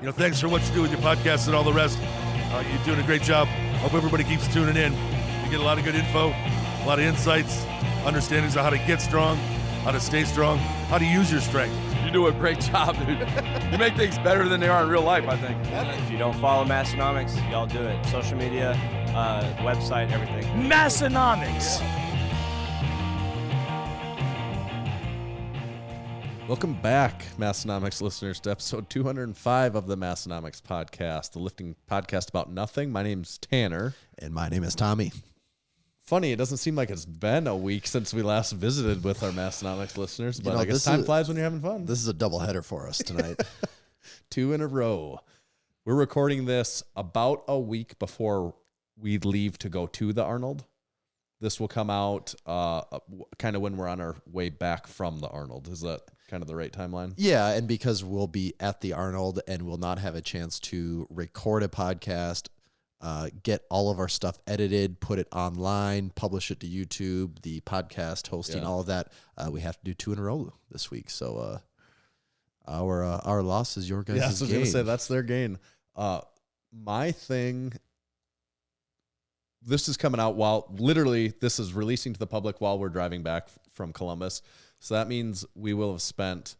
Thanks for what you do with your podcast and all the rest. You're doing a great job. Hope everybody keeps tuning in. You get a lot of good info, a lot of insights, understandings of how to get strong, how to stay strong, how to use your strength. You do a great job, dude. You make things better than they are in real life, I think. If you don't follow Massonomics, y'all do it. Social media, website, everything. Massonomics. Welcome back, Massonomics listeners, to episode 205 of the Massonomics podcast, the lifting podcast about nothing. My name's Tanner. And my name is Tommy. Funny, it doesn't seem like it's been a week since we last visited with our Massonomics listeners, but I guess time flies when you're having fun. This is a doubleheader for us tonight. 2 in a row. We're recording this about a week before we leave to go to the Arnold. This will come out kind of when we're on our way back from the Arnold. Is that kind of the right timeline? Yeah, and because we'll be at the Arnold and we'll not have a chance to record a podcast, get all of our stuff edited, put it online, publish it to YouTube, the podcast hosting, all of that. We have to do 2 in a row this week. So our loss is your guys' gain. Yeah, I was going to say, that's their gain. My thing... This is coming out while literally this is releasing to the public while we're driving back from Columbus. So that means we will have spent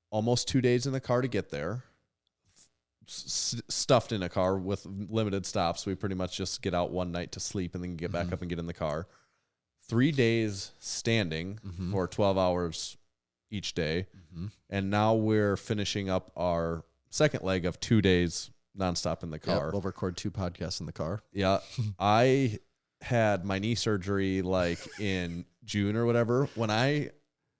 almost 2 days in the car to get there, stuffed in a car with limited stops. We pretty much just get out one night to sleep and then get back up and get in the car. 3 days standing for 12 hours each day. And now we're finishing up our second leg of 2 days nonstop in the car. We'll record 2 podcasts in the car. Yeah. I had my knee surgery like in June or whatever. When I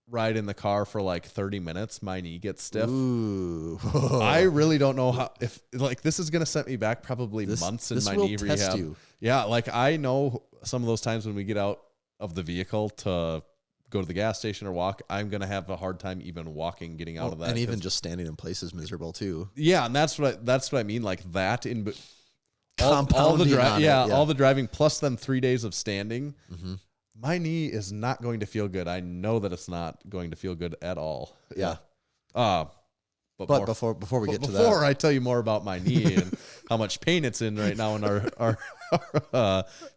ride in the car for like 30 minutes, my knee gets stiff. Ooh. I really don't know how, if like this is going to set me back probably months in my knee rehab. You. Yeah. Like I know some of those times when we get out of the vehicle to go to the gas station or walk, I'm going to have a hard time even walking, getting out of that. And even just standing in place is miserable too. Yeah. And that's what I mean. Like that in all the driving plus then 3 days of standing, my knee is not going to feel good. I know that it's not going to feel good at all. Yeah. But before we get to that, before I tell you more about my knee and how much pain it's in right now in our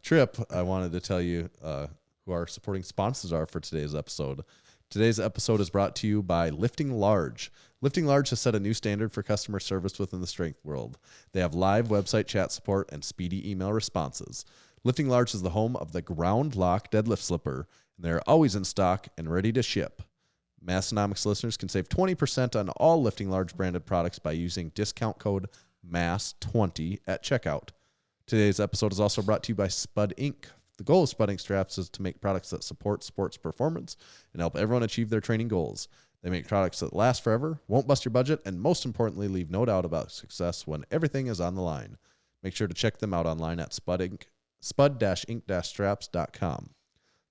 trip, I wanted to tell you who our supporting sponsors are for today's episode. Today's episode is brought to you by Lifting Large. Lifting Large has set a new standard for customer service within the strength world. They have live website chat support and speedy email responses. Lifting Large is the home of the Ground Lock deadlift slipper, and they are always in stock and ready to ship. Massonomics listeners can save 20% on all Lifting Large branded products by using discount code MASS20 at checkout. Today's episode is also brought to you by Spud Inc. The goal of Spud Inc. Straps is to make products that support sports performance and help everyone achieve their training goals. They make products that last forever, won't bust your budget, and most importantly, leave no doubt about success when everything is on the line. Make sure to check them out online at spud-inc-straps.com.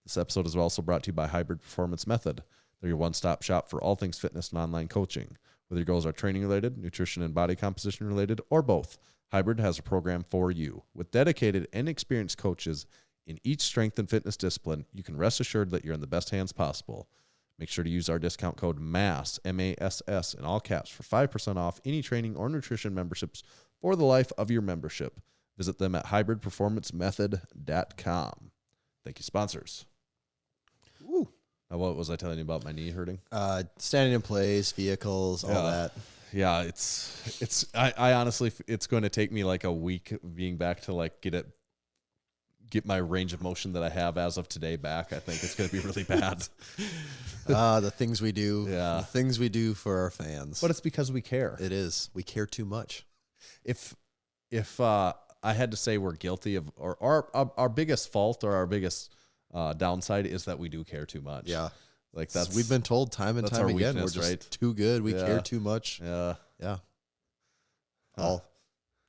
This episode is also brought to you by Hybrid Performance Method. They're your one-stop shop for all things fitness and online coaching. Whether your goals are training related, nutrition and body composition related, or both, Hybrid has a program for you. With dedicated and experienced coaches in each strength and fitness discipline, you can rest assured that you're in the best hands possible. Make sure to use our discount code MASS, M-A-S-S, in all caps for 5% off any training or nutrition memberships for the life of your membership. Visit them at hybridperformancemethod.com. Thank you, sponsors. Woo. Now, what was I telling you about my knee hurting? Standing in place, vehicles, all that. Yeah, I honestly, it's going to take me like a week being back to like get my range of motion that I have as of today back. I think it's going to be really bad. The things we do. Yeah. The things we do for our fans. But it's because we care. It is. We care too much. If I had to say we're guilty of, or our biggest fault or our biggest downside is that we do care too much. Yeah. Like we've been told time and time again, weakness, we're just right? too good. We care too much. Yeah. Yeah.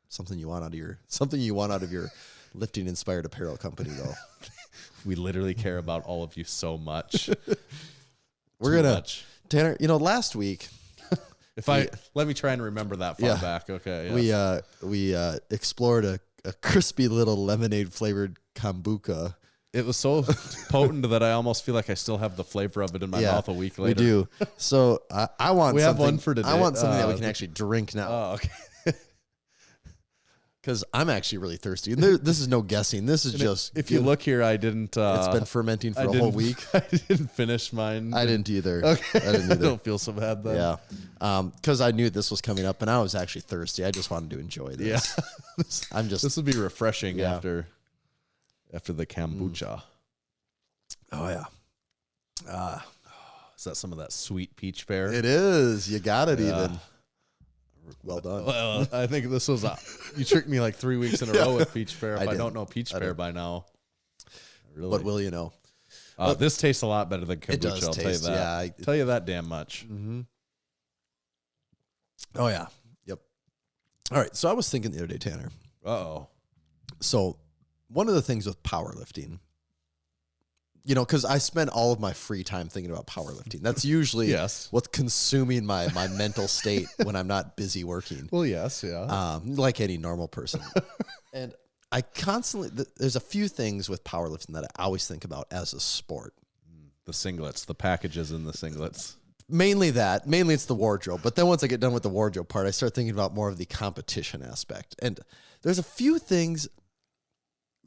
Something you want out of your lifting inspired apparel company though. We literally care about all of you so much. Tanner, last week let me try and remember that far back. Okay. Yes. We explored a crispy little lemonade flavored kombucha It was so potent that I almost feel like I still have the flavor of it in my mouth a week later. We do. So I want We have something. one for today. I want something that we can actually drink now. Oh, okay. Because I'm actually really thirsty. And this is no guessing. This is just. If you look here, I didn't. It's been fermenting for I a whole didn't- week. I didn't finish mine. I didn't either. Okay. I didn't I either. don't feel so bad then. Yeah. Because I knew this was coming up and I was actually thirsty. I just wanted to enjoy this. Yeah. I'm just. This would be refreshing Yeah. after the kombucha. Oh, yeah. Is that some of that sweet peach pear? It is. You got it Yeah. even. Well done. Well, I think this was you tricked me like 3 weeks in a row with peach pear. If I did. don't know peach I pear did. by now, really. What will you know? This tastes a lot better than kombucha. It does I'll taste, tell you that. yeah. Tell you that damn much. Mm-hmm. Oh, yeah. Yep. All right. So I was thinking the other day, Tanner. Uh-oh. So one of the things with powerlifting, because I spend all of my free time thinking about powerlifting. That's usually Yes. what's consuming my mental state when I'm not busy working, Well, yes, yeah. like any normal person. And I constantly, there's a few things with powerlifting that I always think about as a sport. The singlets, the packages in the singlets. Mainly it's the wardrobe. But then once I get done with the wardrobe part, I start thinking about more of the competition aspect. And there's a few things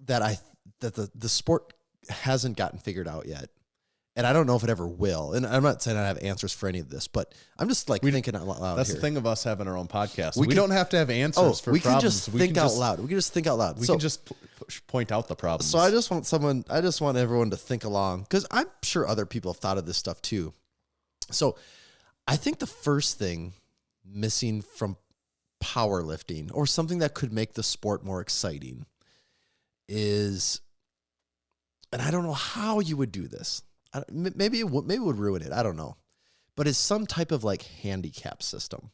that the sport hasn't gotten figured out yet. And I don't know if it ever will. And I'm not saying I have answers for any of this, but I'm just thinking out loud. That's here. the thing of us having our own podcast. We We, can- don't have to have answers for we problems. can just think out loud. We can just think out loud. We So- can just point out the problems. So I just want everyone to think along, because I'm sure other people have thought of this stuff too. So I think the first thing missing from powerlifting, or something that could make the sport more exciting, is, and I don't know how you would do this. Maybe it would ruin it. I don't know. But it's some type of like handicap system.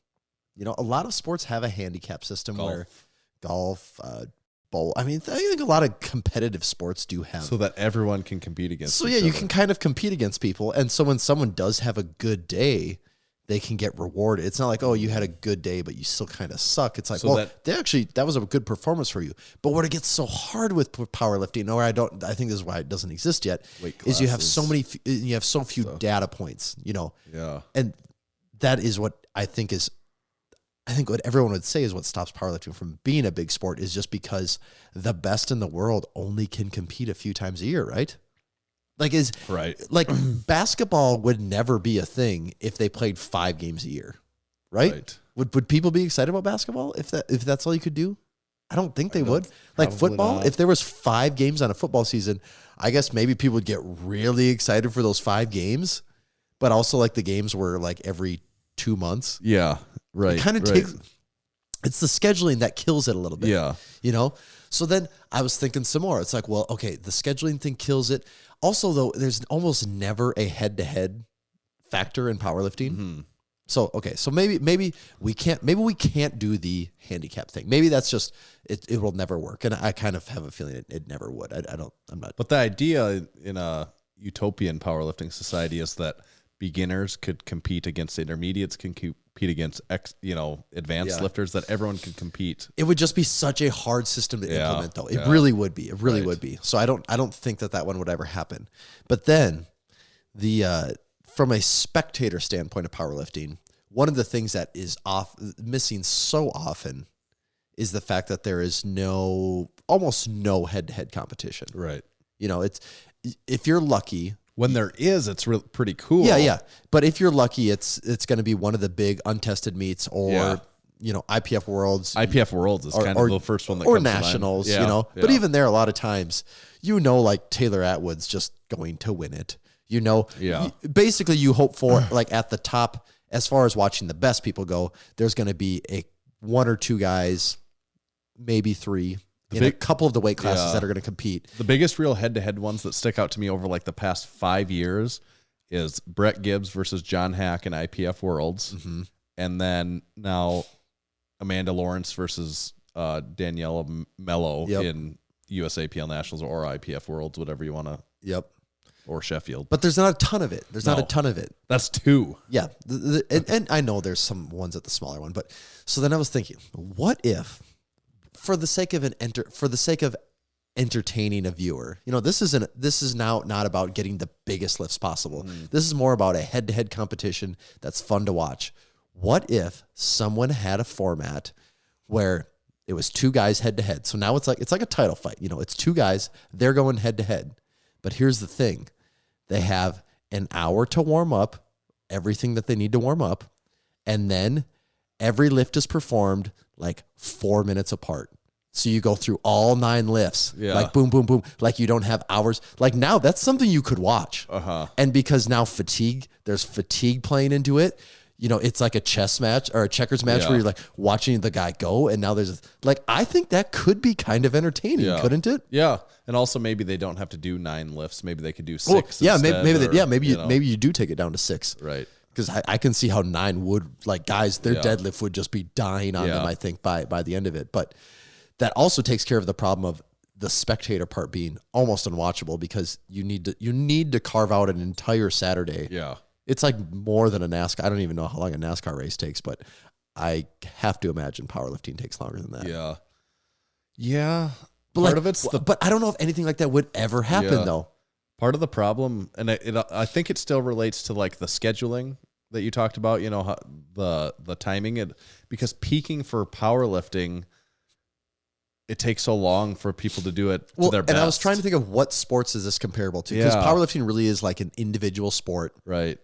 A lot of sports have a handicap system where golf, bowl. I mean, I think a lot of competitive sports do have. so that everyone can compete against So each yeah, you other. can kind of compete against people. And so when someone does have a good day, they can get rewarded. It's not like, oh, you had a good day, but you still kind of suck. It's like, So well, that was a good performance for you. But what it gets so hard with powerlifting, or I think this is why it doesn't exist yet, Weight is you have classes. you have so few data points, Yeah. and that is what I think what everyone would say is what stops powerlifting from being a big sport, is just because the best in the world only can compete a few times a year, right? Right. Like basketball would never be a thing if they played 5 games a year, right? Right. Would people be excited about basketball if that's all you could do? I don't think they would. Like probably football, not. if there was 5 games on a football season, I guess maybe people would get really excited for those 5 games, but also like the games were like every 2 months. Yeah. Right. It kind of takes. It's the scheduling that kills it a little bit. Yeah. So then I was thinking some more. It's like, well, okay, the scheduling thing kills it. Also, though, there's almost never a head-to-head factor in powerlifting. Mm-hmm. So okay, so maybe we can't do the handicap thing. Maybe that's just it will never work, and I kind of have a feeling it never would. I'm not. But the idea in a utopian powerlifting society is that beginners could compete against intermediates, can compete against advanced Yeah. lifters, that everyone could compete. It would just be such a hard system to Yeah, implement, though. It yeah. really would be. It really Right. would be. So I don't think that one would ever happen. But then from a spectator standpoint of powerlifting, one of the things that is missing so often is the fact that there is almost no head-to-head competition. Right. It's, if you're lucky. When there is, it's pretty cool. Yeah. But if you're lucky, it's going to be one of the big untested meets, or Yeah. IPF Worlds. IPF Worlds is kind of the first one that or comes to mind. nationals, Yeah, But yeah. even there, a lot of times, like Taylor Atwood's just going to win it. Yeah. Basically, you hope for like at the top, as far as watching the best people go, there's going to be 1 or 2 guys, maybe 3, in a couple of the weight classes Yeah. that are going to compete. The biggest real head-to-head ones that stick out to me over like the past 5 years is Brett Gibbs versus John Hack in IPF Worlds. Mm-hmm. And then now Amanda Lawrence versus Daniela Mello Yep. in USAPL Nationals or IPF Worlds, whatever you want to, Yep. or Sheffield. But there's not a ton of it. There's not No. a ton of it. That's 2. Yeah. And I know there's some ones at the smaller one, but so then I was thinking, what if, for the sake of entertaining a viewer. This is now not about getting the biggest lifts possible. This is more about a head-to-head competition that's fun to watch. What if someone had a format where it was two guys head-to-head? So now it's like a title fight. It's two guys, they're going head-to-head. But here's the thing. They have an hour to warm up everything that they need to warm up, and then every lift is performed like 4 minutes apart. So you go through all 9 lifts, like boom, boom, boom. Like you don't have hours. Like now that's something you could watch. And because now there's fatigue playing into it. It's like a chess match or a checkers match where you're like watching the guy go. And now I think that could be kind of entertaining, couldn't it? Yeah. And also maybe they don't have to do 9 lifts. Maybe they could do 6. Maybe you do take it down to 6. Right. Because I can see how 9 would, like, guys, their deadlift would just be dying on them, I think, by the end of it. But that also takes care of the problem of the spectator part being almost unwatchable because you need to carve out an entire Saturday. Yeah. It's like more than a NASCAR. I don't even know how long a NASCAR race takes, but I have to imagine powerlifting takes longer than that. Yeah. Yeah. But but I don't know if anything like that would ever happen though. Part of the problem, and I think it still relates to like the scheduling that you talked about, how the timing, because peaking for powerlifting, it takes so long for people to do it to their best. And I was trying to think of what sports is this comparable to, because powerlifting really is like an individual sport, right,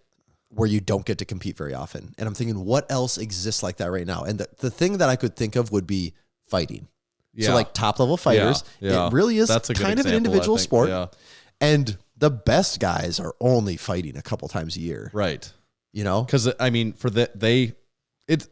where you don't get to compete very often. And I'm thinking, what else exists like that right now? And the thing that I could think of would be fighting. Yeah. So like top level fighters, it really is kind of an individual sport. Yeah. And the best guys are only fighting a couple times a year. Right. Because I mean,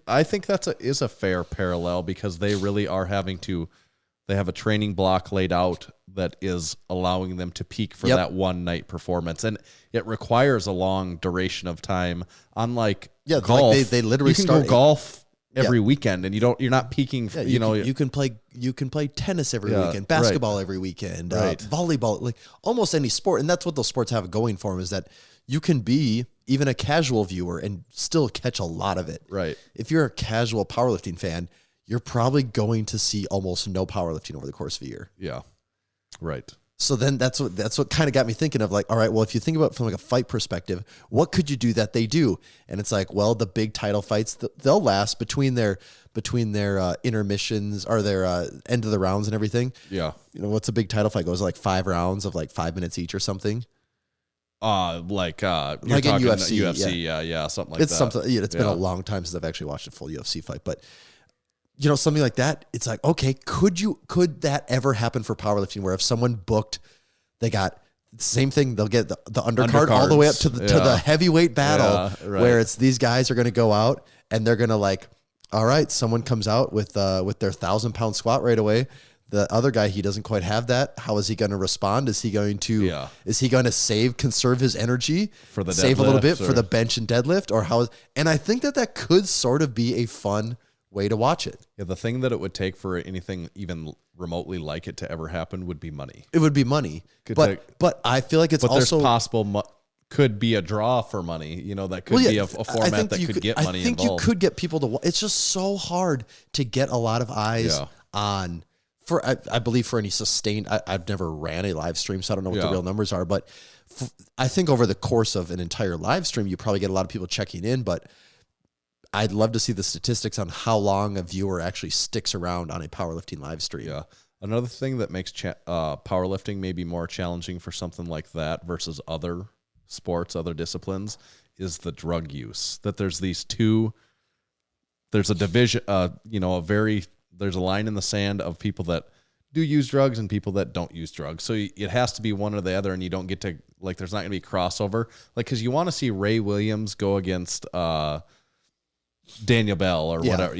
I think is a fair parallel because they really are they have a training block laid out that is allowing them to peak for that one night performance. And it requires a long duration of time. Unlike golf, like they literally you can start go golf every weekend and you're not peaking. You can play tennis every weekend, basketball every weekend, volleyball, like almost any sport. And that's what those sports have going for them, is that you can be even a casual viewer and still catch a lot of it. Right. If you're a casual powerlifting fan, you're probably going to see almost no powerlifting over the course of a year. Yeah. Right. So then that's what kind of got me thinking of like, all right, well, if you think about it from like a fight perspective, what could you do that they do? And it's like, well, the big title fights, they'll last between their intermissions or their end of the rounds and everything. Yeah. What's a big title fight? Goes like 5 rounds of like 5 minutes each or something. Like in UFC, yeah, something like that. It's something. Yeah, it's been a long time since I've actually watched a full UFC fight, but something like that. It's like, okay, could that ever happen for powerlifting? Where if someone booked, they got the same thing. They'll get the undercard all the way up to the heavyweight battle, where it's these guys are going to go out and they're going to like, all right, someone comes out with their 1,000-pound squat right away. The other guy, he doesn't quite have that. How is he going to respond? Is he going to conserve his energy for the save a little bit for the bench and deadlift, or how? And I think that could sort of be a fun way to watch it. Yeah, the thing that it would take for anything even remotely like it to ever happen would be money. It would be money, but I feel like it's also there's possible could be a draw for money. That could be a format that could get money involved. I think you could get people to. It's just so hard to get a lot of eyes on. I believe for any sustained, I've never ran a live stream, so I don't know what the real numbers are, but I think over the course of an entire live stream, you probably get a lot of people checking in, but I'd love to see the statistics on how long a viewer actually sticks around on a powerlifting live stream. Yeah. Another thing that makes powerlifting maybe more challenging for something like that versus other sports, other disciplines, is the drug use. That there's a division, there's a line in the sand of people that do use drugs and people that don't use drugs. So it has to be one or the other, and you don't get to, like, there's not going to be crossover. Like, because you want to see Ray Williams go against Daniel Bell or whatever,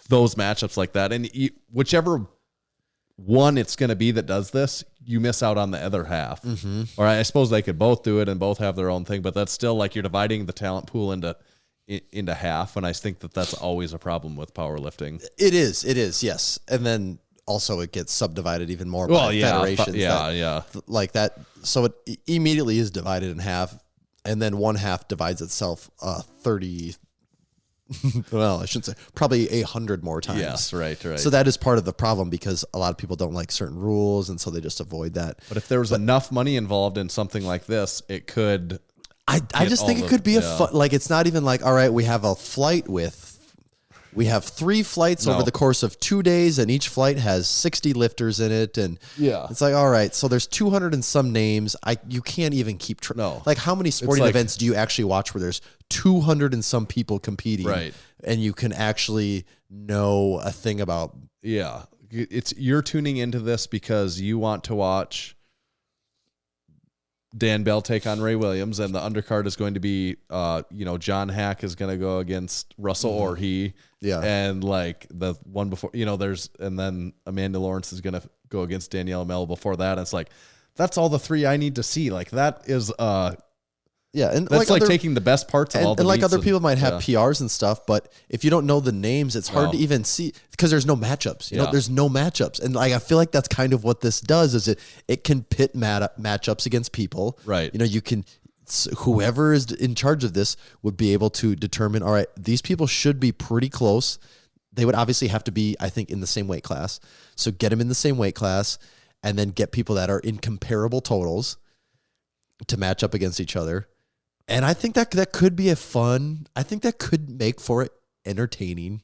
those matchups like that. And whichever one it's going to be that does this, you miss out on the other half. Mm-hmm. Or I suppose they could both do it and both have their own thing, but that's still like you're dividing the talent pool into half, and I think that's always a problem with powerlifting. It is, yes. And then also it gets subdivided even more by federations. Like that. So it immediately is divided in half, and then one half divides itself 30 well, I shouldn't say, probably 100 more times. Yes, right. So that is part of the problem because a lot of people don't like certain rules, and so they just avoid that. But if there was enough money involved in something like this, it could. I just think it could be a fun, like, it's not even like, all right, we have 3 flights over the course of 2 days, and each flight has 60 lifters in it. And it's like, all right, so there's 200 and some names. You can't even keep track. No. Like, how many sporting events do you actually watch where there's 200 and some people competing? Right. And you can actually know a thing about. Yeah. You're tuning into this because you want to watch Dan Bell take on Ray Williams, and the undercard is going to be, John Hack is going to go against Russell Orhe. Yeah. And like the one before, and then Amanda Lawrence is going to go against Danielle Mel before that. And it's like, that's all the 3 I need to see. Like that is, and that's like taking the best parts of all the and like meets other people might have PRs and stuff, but if you don't know the names, it's hard to even see because there's no matchups. You know, there's no matchups, and like I feel like that's kind of what this does. Is it can pit matchups against people, right? You can whoever is in charge of this would be able to determine. All right, these people should be pretty close. They would obviously have to be, I think, in the same weight class. So get them in the same weight class, and then get people that are in comparable totals to match up against each other. And I think that could be I think that could make for it an entertaining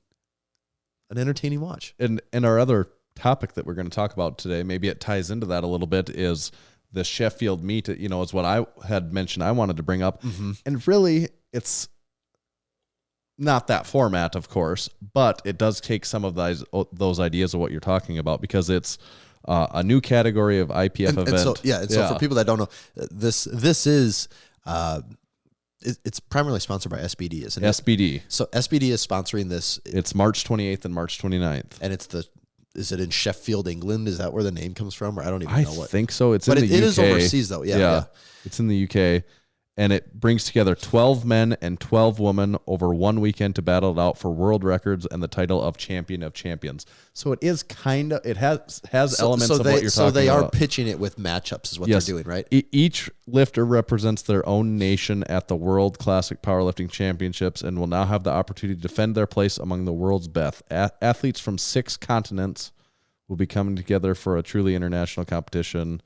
watch. And our other topic that we're going to talk about today, maybe it ties into that a little bit, is the Sheffield meet, is what I had mentioned I wanted to bring up. Mm-hmm. And really, it's not that format, of course, but it does take some of those ideas of what you're talking about, because it's a new category of IPF event. And so for people that don't know, this is... it's primarily sponsored by SBD, isn't it? SBD. So SBD is sponsoring this. It's March 28th and March 29th. And is it in Sheffield, England? Is that where the name comes from? Or I don't even know what. I think so. It's in the UK. It is overseas though. Yeah. It's in the UK. And it brings together 12 men and 12 women over one weekend to battle it out for world records and the title of champion of champions. So it is it has elements of what you're talking about. So they are pitching it with matchups is what they're doing, right? Each lifter represents their own nation at the World Classic Powerlifting Championships and will now have the opportunity to defend their place among the world's best. Athletes from 6 continents will be coming together for a truly international competition.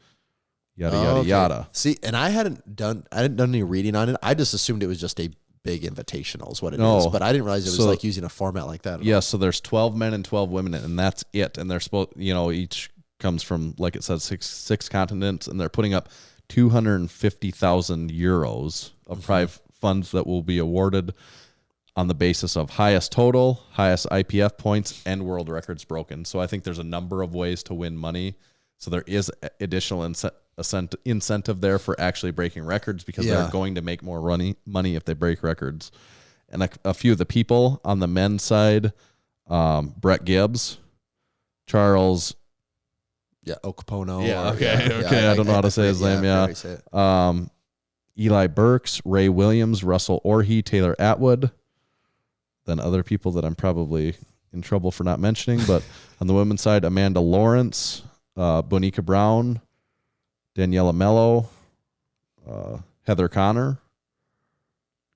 Yada. See, and I hadn't done any reading on it. I just assumed it was just a big invitational is what it is. But I didn't realize it was like using a format like that. Yeah, so there's 12 men and 12 women, and that's it. And they're supposed, each comes from, like it says, six continents, and they're putting up 250,000 euros of prize funds that will be awarded on the basis of highest total, highest IPF points, and world records broken. So I think there's a number of ways to win money. So there is additional incentive there for actually breaking records, because they're going to make more money if they break records. And a few of the people on the men's side, Brett Gibbs, Charles. Yeah, Okpono. Yeah, okay. I don't know how to say his name. Yeah. Eli Burks, Ray Williams, Russell Orhe, Taylor Atwood. Then other people that I'm probably in trouble for not mentioning. But on the women's side, Amanda Lawrence, Bonica Brown, Daniela Mello, Heather Connor,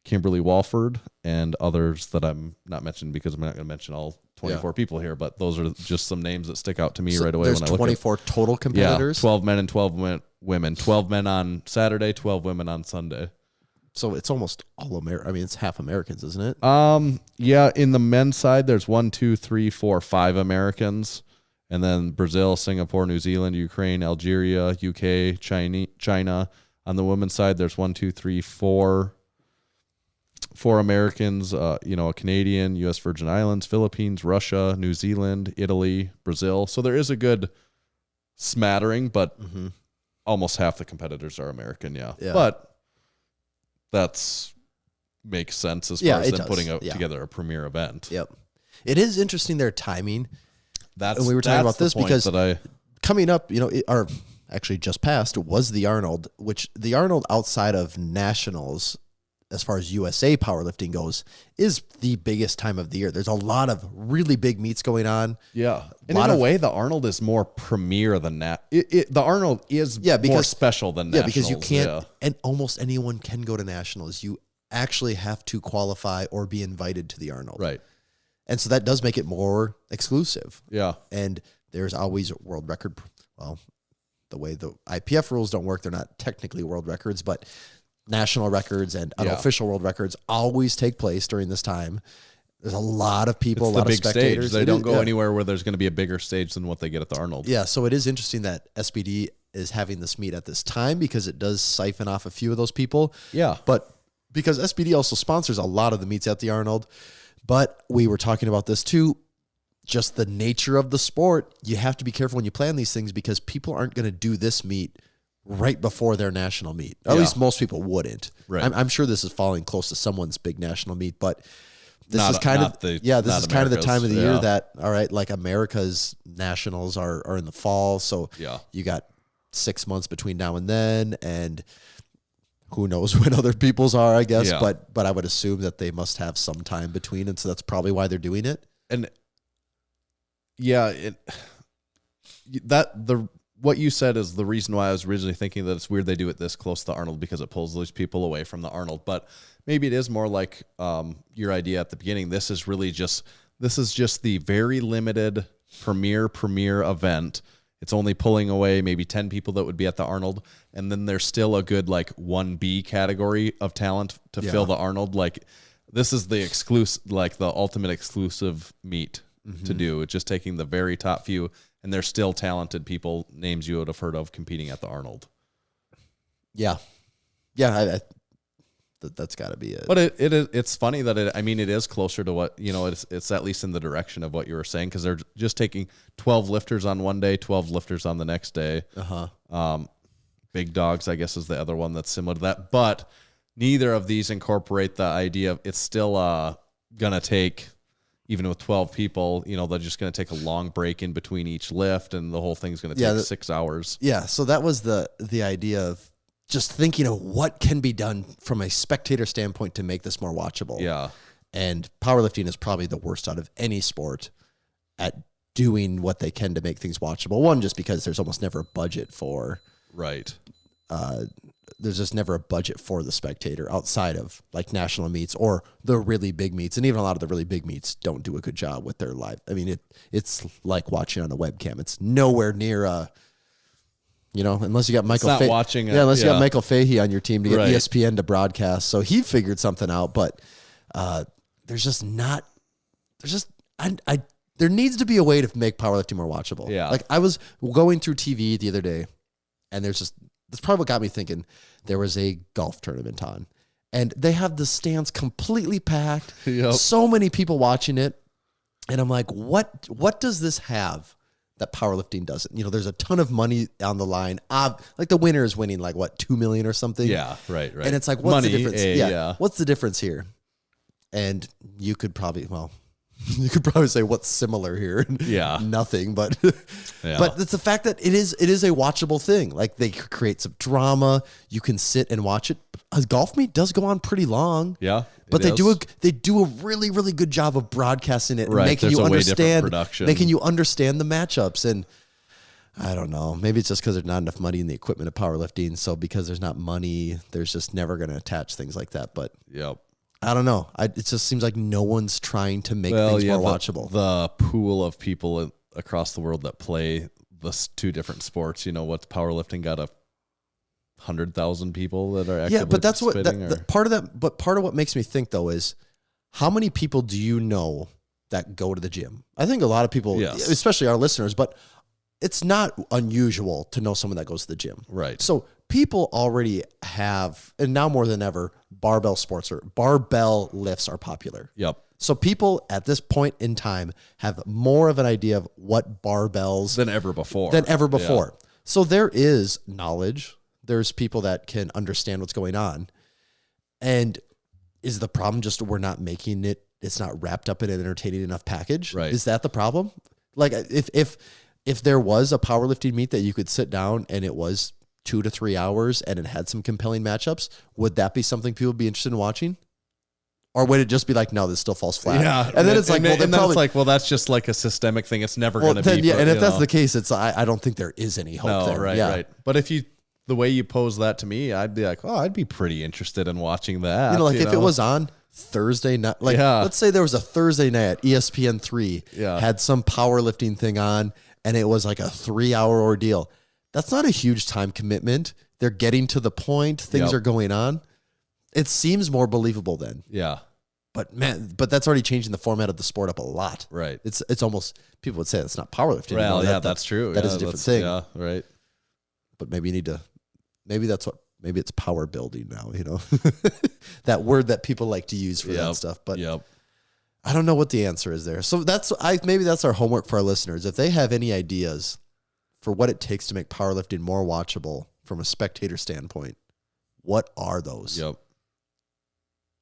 Kimberly Walford, and others that I'm not mentioning because I'm not going to mention all 24 people here, but those are just some names that stick out to me right away. There's 24 total competitors? 12 men and 12 women. 12 men on Saturday, 12 women on Sunday. So it's almost all American. I mean, it's half Americans, isn't it? Yeah, in the men's side, there's 1, 2, 3, 4, 5 Americans. And then Brazil, Singapore, New Zealand, Ukraine, Algeria, UK, China. On the women's side, there's 1, 2, 3, 4 Americans, a Canadian, U.S. Virgin Islands, Philippines, Russia, New Zealand, Italy, Brazil. So there is a good smattering, but almost half the competitors are American, yeah. But that's makes sense as far as them putting together a premier event. Yep. It is interesting their timing. And we were talking about this because coming up, or actually just passed, was the Arnold, which the Arnold outside of nationals, as far as USA powerlifting goes, is the biggest time of the year. There's a lot of really big meets going on. Yeah. And in a way, the Arnold is more premier than that. The Arnold is more special than nationals. Yeah, because you can't, and almost anyone can go to nationals. actually have to qualify or be invited to the Arnold. Right. And so that does make it more exclusive. Yeah. And there's always a world record. Well, the way the IPF rules don't work, they're not technically world records, but national records and unofficial world records always take place during this time. There's a lot of people, It's a lot the of big spectators. stage. They It don't is- go yeah. anywhere where there's going to be a bigger stage than what they get at the Arnold. Yeah, so it is interesting that SBD is having this meet at this time because it does siphon off a few of those people. Yeah. But because SBD also sponsors a lot of the meets at the Arnold, but we were talking about this too, just the nature of the sport, you have to be careful when you plan these things because people aren't going to do this meet right before their national meet. At Yeah. least most people wouldn't. Right. I'm sure this is falling close to someone's big national meet, but this Not- is kind not of the- this not is kind of the time of the year America's, yeah. that, all right, like America's nationals are in the fall, so Yeah. you got 6 months between now and then, and who knows when other people's are, I guess. Yeah. But I would assume that they must have some time between, and so that's probably why they're doing it. And yeah, what you said is the reason why I was originally thinking that it's weird they do it this close to Arnold because it pulls those people away from the Arnold. But maybe it is more like your idea at the beginning. This is just the very limited premier event. It's only pulling away maybe 10 people that would be at the Arnold, and then there's still a good like 1B category of talent to fill the Arnold. Like this is the exclusive, like the ultimate exclusive meet to do. It's just taking the very top few, and there's still talented people, names you would have heard of, competing at the Arnold. Yeah, that's got to be it. But it's funny that it is closer to what, it's at least in the direction of what you were saying, because they're just taking 12 lifters on one day, 12 lifters on the next day. Big dogs, I guess, is the other one that's similar to that. But neither of these incorporate the idea of it's still going to take, even with 12 people, they're just going to take a long break in between each lift, and the whole thing's going to take 6 hours. Yeah, so that was the idea of just thinking of what can be done from a spectator standpoint to make this more watchable. Yeah. And powerlifting is probably the worst out of any sport at doing what they can to make things watchable. One, just because there's almost never a budget for Right. there's just never a budget for the spectator outside of like national meets or the really big meets. And even a lot of the really big meets don't do a good job with their live. I mean, it's like watching on a webcam. It's nowhere near unless you got Michael not watching unless you got yeah. Michael Fahey on your team to get Right. ESPN to broadcast. So he figured something out, but there needs to be a way to make powerlifting more watchable. Yeah. Like I was going through TV the other day, and that's probably what got me thinking. There was a golf tournament on, and they have the stands completely packed. Yep. So many people watching it, and I'm like, what does this have that powerlifting doesn't? There's a ton of money on the line. Like the winner is winning like what, $2 million or something. Yeah, right. And it's like, what's the Money, difference? yeah. What's the difference here? And you could probably say what's similar here. Yeah. Nothing, but Yeah. but it's the fact that it is a watchable thing. Like they create some drama. You can sit and watch it. A golf meet does go on pretty long. Yeah, But it they do a really, really good job of broadcasting it and Right, making there's you a way different understand production. making you understand the matchups. And I don't know. Maybe it's just because there's not enough money in the equipment of powerlifting. So because there's not money, there's just never going to attach things like that. But Yep. I don't know. It just seems like no one's trying to make things more watchable. The pool of people across the world that play the two different sports, what's powerlifting got 100,000 people that are actively But that's what participating, or- part of that. But part of what makes me think though is how many people do you know that go to the gym? I think a lot of people, Yes. especially our listeners, but it's not unusual to know someone that goes to the gym. Right. So people already have, and now more than ever, barbell lifts are popular. Yep. So people at this point in time have more of an idea of what barbells Than ever before. Yeah. So there is knowledge. There's people that can understand what's going on. And is the problem just we're not making it, it's not wrapped up in an entertaining enough package? Right. Is that the problem? Like if there was a powerlifting meet that you could sit down and it was 2 to 3 hours and it had some compelling matchups, would that be something people would be interested in watching? Or would it just be like, no, this still falls flat? Yeah. And then it's like, that's just like a systemic thing. It's never well, going to then, be. yeah. but, And if you that's know. the case, I don't think there is any hope No, there. right, Yeah. right. But if you the way you pose that to me, I'd be like, oh, I'd be pretty interested in watching that. You know, like if it was on Thursday night, like Yeah. let's say there was a Thursday night, ESPN3 Yeah. had some powerlifting thing on and it was like a 3-hour ordeal. That's not a huge time commitment. They're getting to the point, things Yep. are going on. It seems more believable then. Yeah, But man, that's already changing the format of the sport up a lot. right. It's almost, people would say it's not powerlifting. Well, anymore. yeah, that's true. That Yeah, is a different that's- thing. Yeah, right. But maybe you need to, maybe it's power building now, you know, that word that people like to use for that Yep. stuff. But Yep. I don't know what the answer is there. So maybe that's our homework for our listeners. If they have any ideas for what it takes to make powerlifting more watchable from a spectator standpoint, what are those? Yep.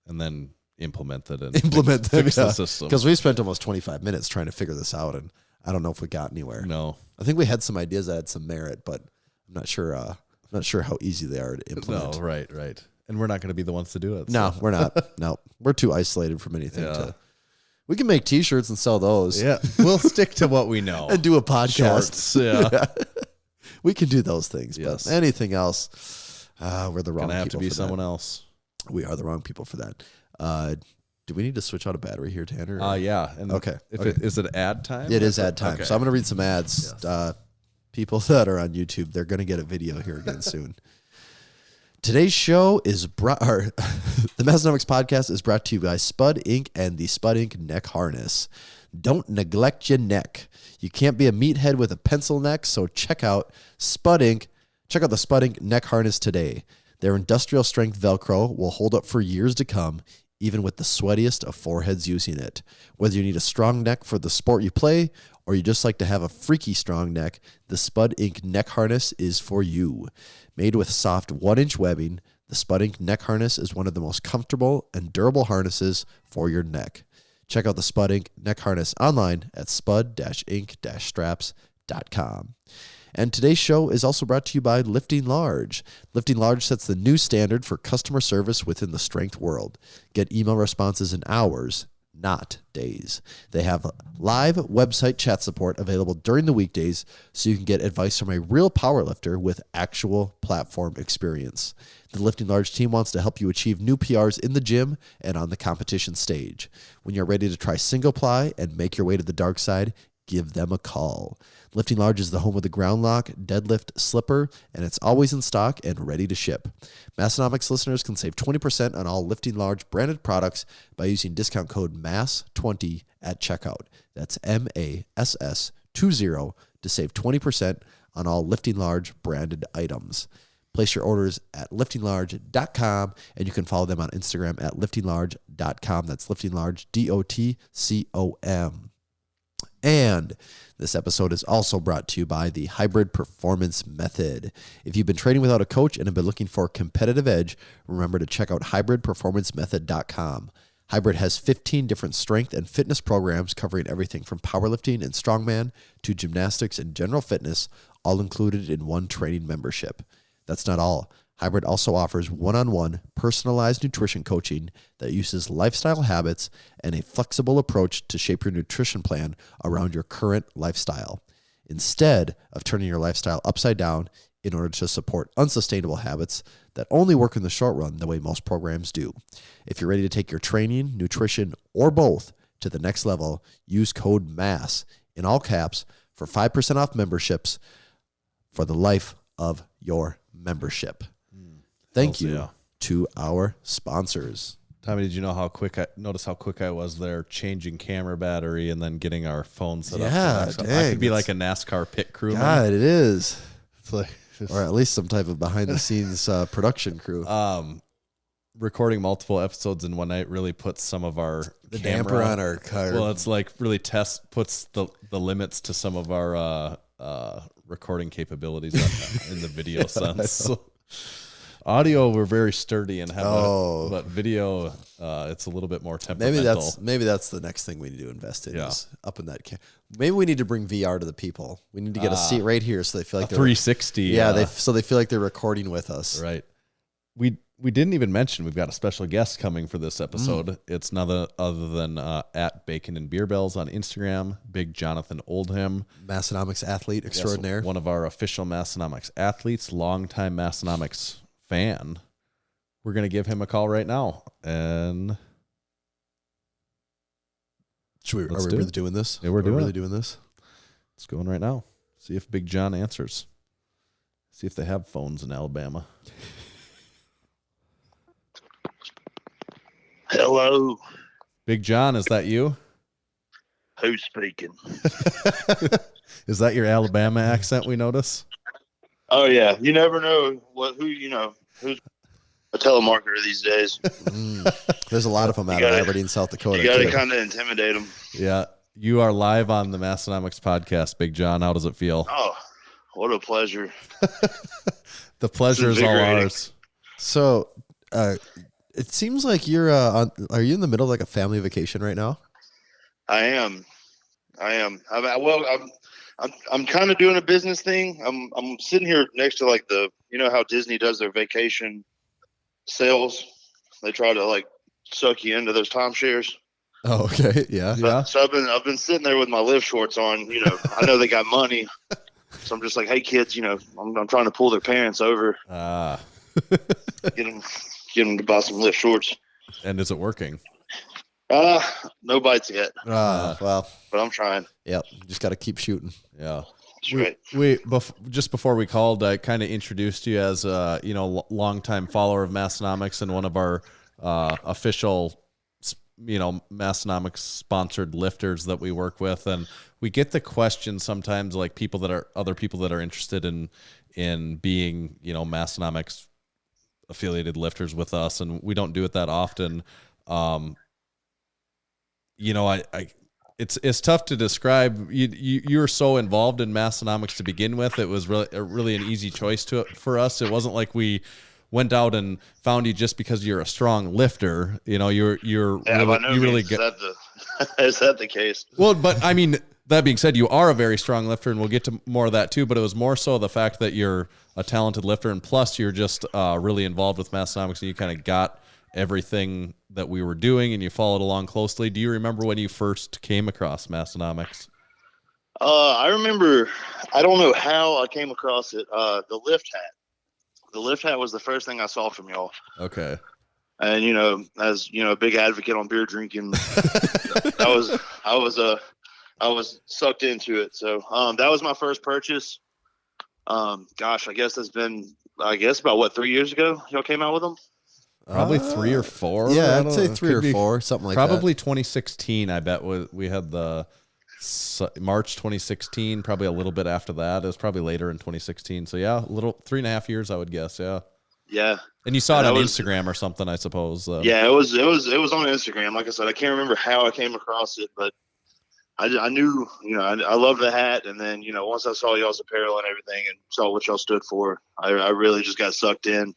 And then implement it and Implement them, fix yeah. the system. Because we spent almost 25 minutes trying to figure this out, and I don't know if we got anywhere. No, I think we had some ideas that had some merit, but I'm not sure. Not sure how easy they are to implement. no, right. And we're not going to be the ones to do it. No, so. we're not. No, we're too isolated from anything. Yeah. We can make T-shirts and sell those. Yeah, we'll stick to what we know. And do a podcast. Shorts, yeah. We can do those things. Yes. But anything else, we're the wrong Gonna have to people be for someone that. else. We are the wrong people for that. Do we need to switch out a battery here, Tanner? Yeah. And Okay, If okay. is it ad time? It is ad time. Okay. So I'm going to read some ads. People that are on YouTube, they're going to get a video here again soon. Today's show is the Massonomics podcast is brought to you by Spud Inc. and the Spud Inc. neck harness. Don't neglect your neck. You can't be a meathead with a pencil neck, so check out Spud Inc. Check out the Spud Inc. neck harness today. Their industrial strength Velcro will hold up for years to come, even with the sweatiest of foreheads using it. Whether you need a strong neck for the sport you play, or you just like to have a freaky strong neck, the Spud Inc. neck harness is for you. Made with soft 1-inch webbing, the Spud Inc. neck harness is one of the most comfortable and durable harnesses for your neck. Check out the Spud Inc. neck harness online at spud-inc-straps.com. And today's show is also brought to you by Lifting Large. Lifting Large sets the new standard for customer service within the strength world. Get email responses in hours, not days. They have live website chat support available during the weekdays so you can get advice from a real powerlifter with actual platform experience. The Lifting Large team wants to help you achieve new PRs in the gym and on the competition stage. When you're ready to try single ply and make your way to the dark side, give them a call. Lifting Large is the home of the ground lock, deadlift, slipper, and it's always in stock and ready to ship. Massonomics listeners can save 20% on all Lifting Large branded products by using discount code MASS20 at checkout. That's MASS20 to save 20% on all Lifting Large branded items. Place your orders at liftinglarge.com, and you can follow them on Instagram at liftinglarge.com. That's liftinglarge.com. And this episode is also brought to you by the Hybrid Performance Method. If you've been training without a coach and have been looking for a competitive edge, remember to check out hybridperformancemethod.com. Hybrid has 15 different strength and fitness programs covering everything from powerlifting and strongman to gymnastics and general fitness, all included in one training membership. That's not all. Hybrid also offers one-on-one personalized nutrition coaching that uses lifestyle habits and a flexible approach to shape your nutrition plan around your current lifestyle, instead of turning your lifestyle upside down in order to support unsustainable habits that only work in the short run the way most programs do. If you're ready to take your training, nutrition, or both to the next level, use code MASS in all caps for 5% off memberships for the life of your membership. Thank you yeah. to our sponsors. Tommy, did you know how quick I was there changing camera battery and then getting our phone set up? Yeah, So I dang, could be that's- like a NASCAR pit crewman. God, it is. It's like Or at least some type of behind-the-scenes production crew. recording multiple episodes in one night really puts some of our The camera, damper on our car. Well, it's like really puts the limits to some of our recording capabilities in the video sense. So, audio, we're very sturdy and have but video, it's a little bit more temperamental. Maybe that's the next thing we need to invest in. Yeah. Is up in that. Maybe we need to bring VR to the people. We need to get a seat right here so they feel like they're 360. Yeah, so they feel like they're recording with us. Right. we didn't even mention we've got a special guest coming for this episode. It's none other than at Bacon and Beer Bells on Instagram, Big Jonathan Oldham. Massonomics athlete extraordinaire. Yes, one of our official Massonomics athletes, longtime Massonomics fan. We're going to give him a call right now. And Are we Let's do really it. doing this? Yeah, we're doing really it. doing this. it's going right now. See if Big John answers. See if they have phones in Alabama. Hello, Big John, is that you? who's speaking? Is that your Alabama accent we notice? Oh yeah, you never know who's a telemarketer these days. There's a lot of them out gotta- of Aberdeen, South Dakota. You got to too. kind of intimidate them. Yeah. You are live on the Massonomics podcast, Big John. How does it feel? Oh, what a pleasure! The pleasure is all invigorating. ours. So, it seems like you're are you in the middle of like a family vacation right now? I am. I'm kind of doing a business thing. I'm sitting here next to like how Disney does their vacation sales. They try to like suck you into those timeshares. Oh, okay. Yeah. Yeah. So I've been sitting there with my lift shorts on. I know they got money, so I'm just like, hey kids, I'm trying to pull their parents over, get them to buy some lift shorts. And is it working? No bites yet, Well, but I'm trying. yep. Just got to keep shooting. Yeah. That's right. Just before we called, I kind of introduced you as a longtime follower of Massonomics and one of our official Massonomics sponsored lifters that we work with, and we get the question sometimes, like other people that are interested in being Massonomics affiliated lifters with us, and we don't do it that often. It's tough to describe. You were so involved in Massonomics to begin with. It was really an easy choice for us. It wasn't like we went out and found you just because you're a strong lifter. You're By no you really means get. is that the case? Well, but I mean, that being said, you are a very strong lifter, and we'll get to more of that too. But it was more so the fact that you're a talented lifter, and plus you're just really involved with Massonomics, and you kind of got everything that we were doing, and you followed along closely. Do you remember when you first came across Massonomics? I remember. I don't know how I came across it. The lift hat. The lift hat was the first thing I saw from y'all. Okay. And as a big advocate on beer drinking, I was sucked into it. So that was my first purchase. Gosh, I guess that's been about 3 years ago y'all came out with them. Probably 3 or 4. Yeah, I I'd don't say know. 3 Could or be 4, something like probably 2016. I bet we had the March 2016. Probably a little bit after that. It was probably later in 2016. So yeah, a little 3.5 years, I would guess. Yeah. Yeah. And you saw it And on that was- Instagram or something, I suppose. Yeah, it was on Instagram. Like I said, I can't remember how I came across it, but I knew, I loved the hat. And then, once I saw y'all's apparel and everything and saw what y'all stood for, I really just got sucked in.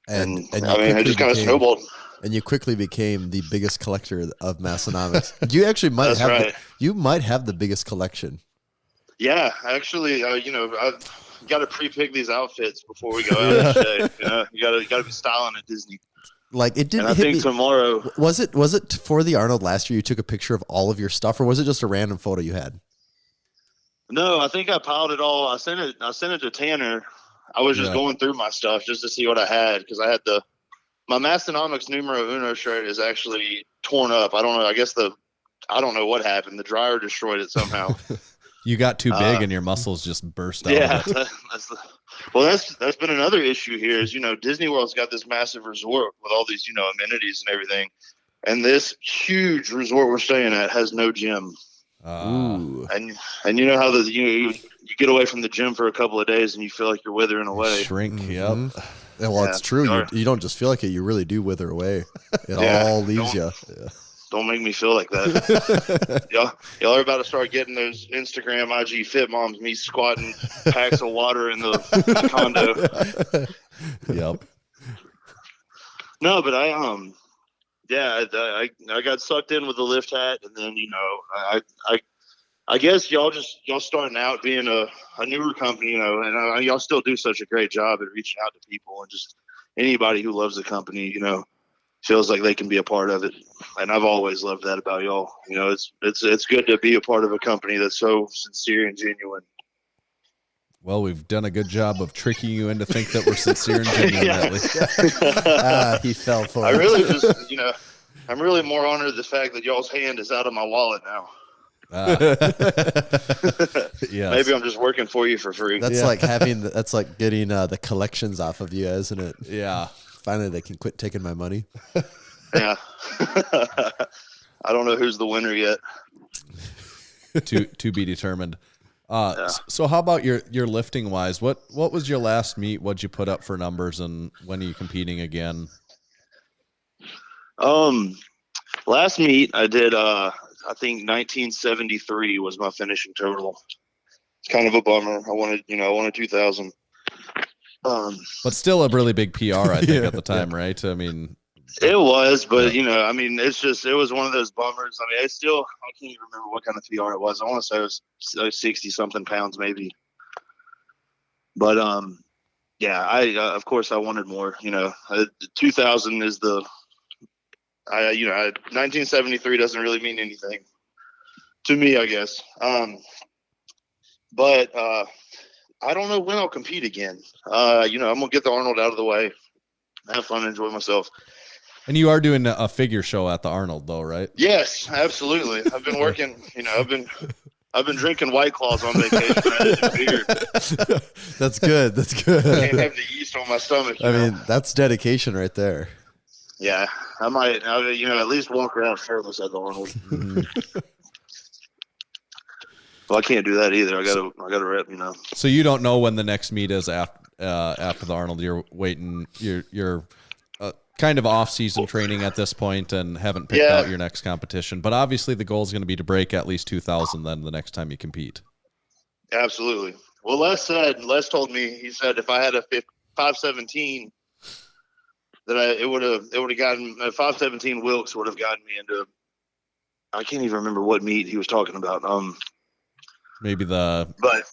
And you it quickly just kind of became- snowballed. And you quickly became the biggest collector of Massonomics. You actually might That's have right. you might have the biggest collection. Yeah, actually, I've got to pre-pick these outfits before we go out today. You got to be styling at Disney. Like it And didn't I hit think me. tomorrow. Was it for the Arnold last year? You took a picture of all of your stuff, or was it just a random photo you had? No, I think I piled it all. I sent it to Tanner. I was just Yeah. going through my stuff just to see what I had because I had my Massonomics numero uno shirt is actually torn up. I don't know. I don't know what happened. The dryer destroyed it somehow. You got too big and your muscles just burst out. Yeah, Of it. that's been another issue here. Is Disney World's got this massive resort with all these amenities and everything, and this huge resort we're staying at has no gym. Ooh, And you know how you get away from the gym for a couple of days and you feel like you're withering away. Shrink. Yep. Mhm. Yeah, well, Yeah, it's true. you are. You don't just feel like it; you really do wither away. It Yeah, all leaves you. Don't make me feel like that. y'all are about to start getting those Instagram IG fit moms, me squatting packs of water in the condo. Yep. No, but I got sucked in with the lift hat, and then I guess y'all starting out being a newer company, and y'all still do such a great job at reaching out to people and just anybody who loves the company, you know, feels like they can be a part of it. And I've always loved that about y'all. You know, it's good to be a part of a company that's so sincere and genuine. Well, we've done a good job of tricking you into think that we're sincere and genuine. Yeah. At least. He fell for I it. really just, you know, I'm really more honored the fact that y'all's hand is out of my wallet now. Yes. Maybe I'm just working for you for free. That's like that's like getting the collections off of you, isn't it? Yeah. Finally, they can quit taking my money. Yeah. I don't know who's the winner yet. to be determined. So how about your lifting wise? What was your last meet? What'd you put up for numbers, and when are you competing again? Last meet I did, I think 1973 was my finishing total. It's kind of a bummer. I wanted 2000. But still a really big PR, I think, at the time, right? I mean, it was, but you know, I mean, it was one of those bummers. I mean, I can't even remember what kind of PR it was. I want to say it was 60 something pounds maybe. But, yeah, of course I wanted more, you know. 2000 is 1973 doesn't really mean anything to me, I guess. But I don't know when I'll compete again. You know, I'm gonna get the Arnold out of the way, have fun, enjoy myself. and you are doing a figure show at the Arnold, though, right? Yes, absolutely. I've been working. You know, I've been drinking White Claws on vacation. I didn't figure That's good. That's good. I can't have the yeast on my stomach. I mean, that's dedication right there. yeah, I might, you know, at least walk around shirtless at the Arnold. Well, I can't do that either. I gotta rep, you know. So you don't know when the next meet is after the Arnold. You're waiting. You're kind of off-season training at this point and haven't picked out your next competition. But obviously, the goal is going to be to break at least 2,000 then the next time you compete. Absolutely. Well, Les told me, he said if I had a 517, that it would have gotten a 517 Wilkes would have gotten me into. I can't even remember what meet he was talking about. Maybe the But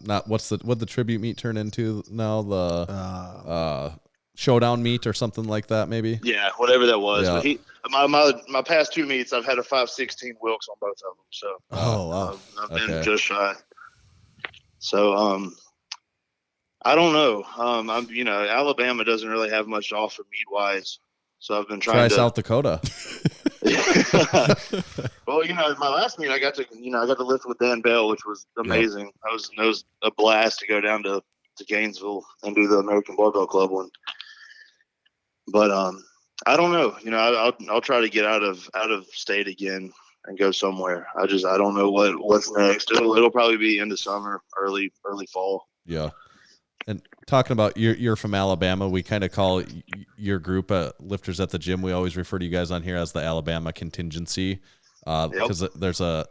not what's the tribute meet turn into now, the showdown meet or something like that, maybe. yeah, whatever that was. Yeah. But my past two meets, I've had a 516 Wilkes on both of them. So Wow. I've been Okay. just shy. So I don't know. You know, Alabama doesn't really have much to offer meat wise. So I've been Try trying to. South Dakota. Well, you know, my last meet I got to lift with Dan Bell, which was amazing. It was a blast to go down to Gainesville and do the American Barbell Club one. But I don't know. You know, I'll try to get out of state again and go somewhere. I don't know what's next. It'll probably be into summer, early fall. Yeah. And talking about you're from Alabama, we kind of call your group lifters at the gym. We always refer to you guys on here as the Alabama contingency, because there's a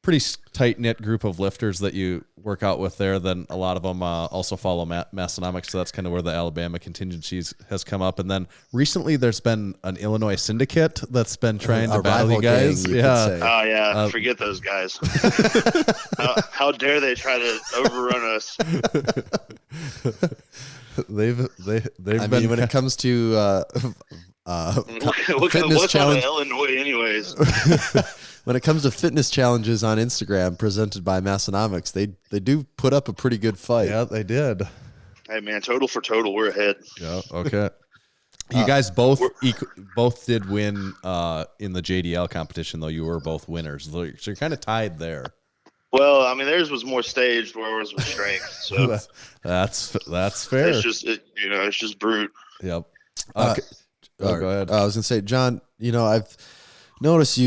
pretty tight-knit group of lifters that you work out with there. Then a lot of them also follow Massonomics, so that's kind of where the Alabama contingencies has come up. And then recently there's been an Illinois syndicate that's been trying to battle you guys. Gang, you could say. Oh yeah, forget those guys. How dare they try to overrun us? They've I been mean, when it comes to What's fitness out challenge, of Illinois, anyways? when it comes to fitness challenges on Instagram presented by Massonomics, they do put up a pretty good fight. yeah, they did. Hey man, total for total, we're ahead. Yeah. Okay. You guys both did win in the JDL competition, though. You were both winners, so you're kind of tied there. Well, I mean, theirs was more staged, where ours was strength. So That's fair. it's just brute. Yep. Uh, Go ahead. I was gonna say, John, you know, I've noticed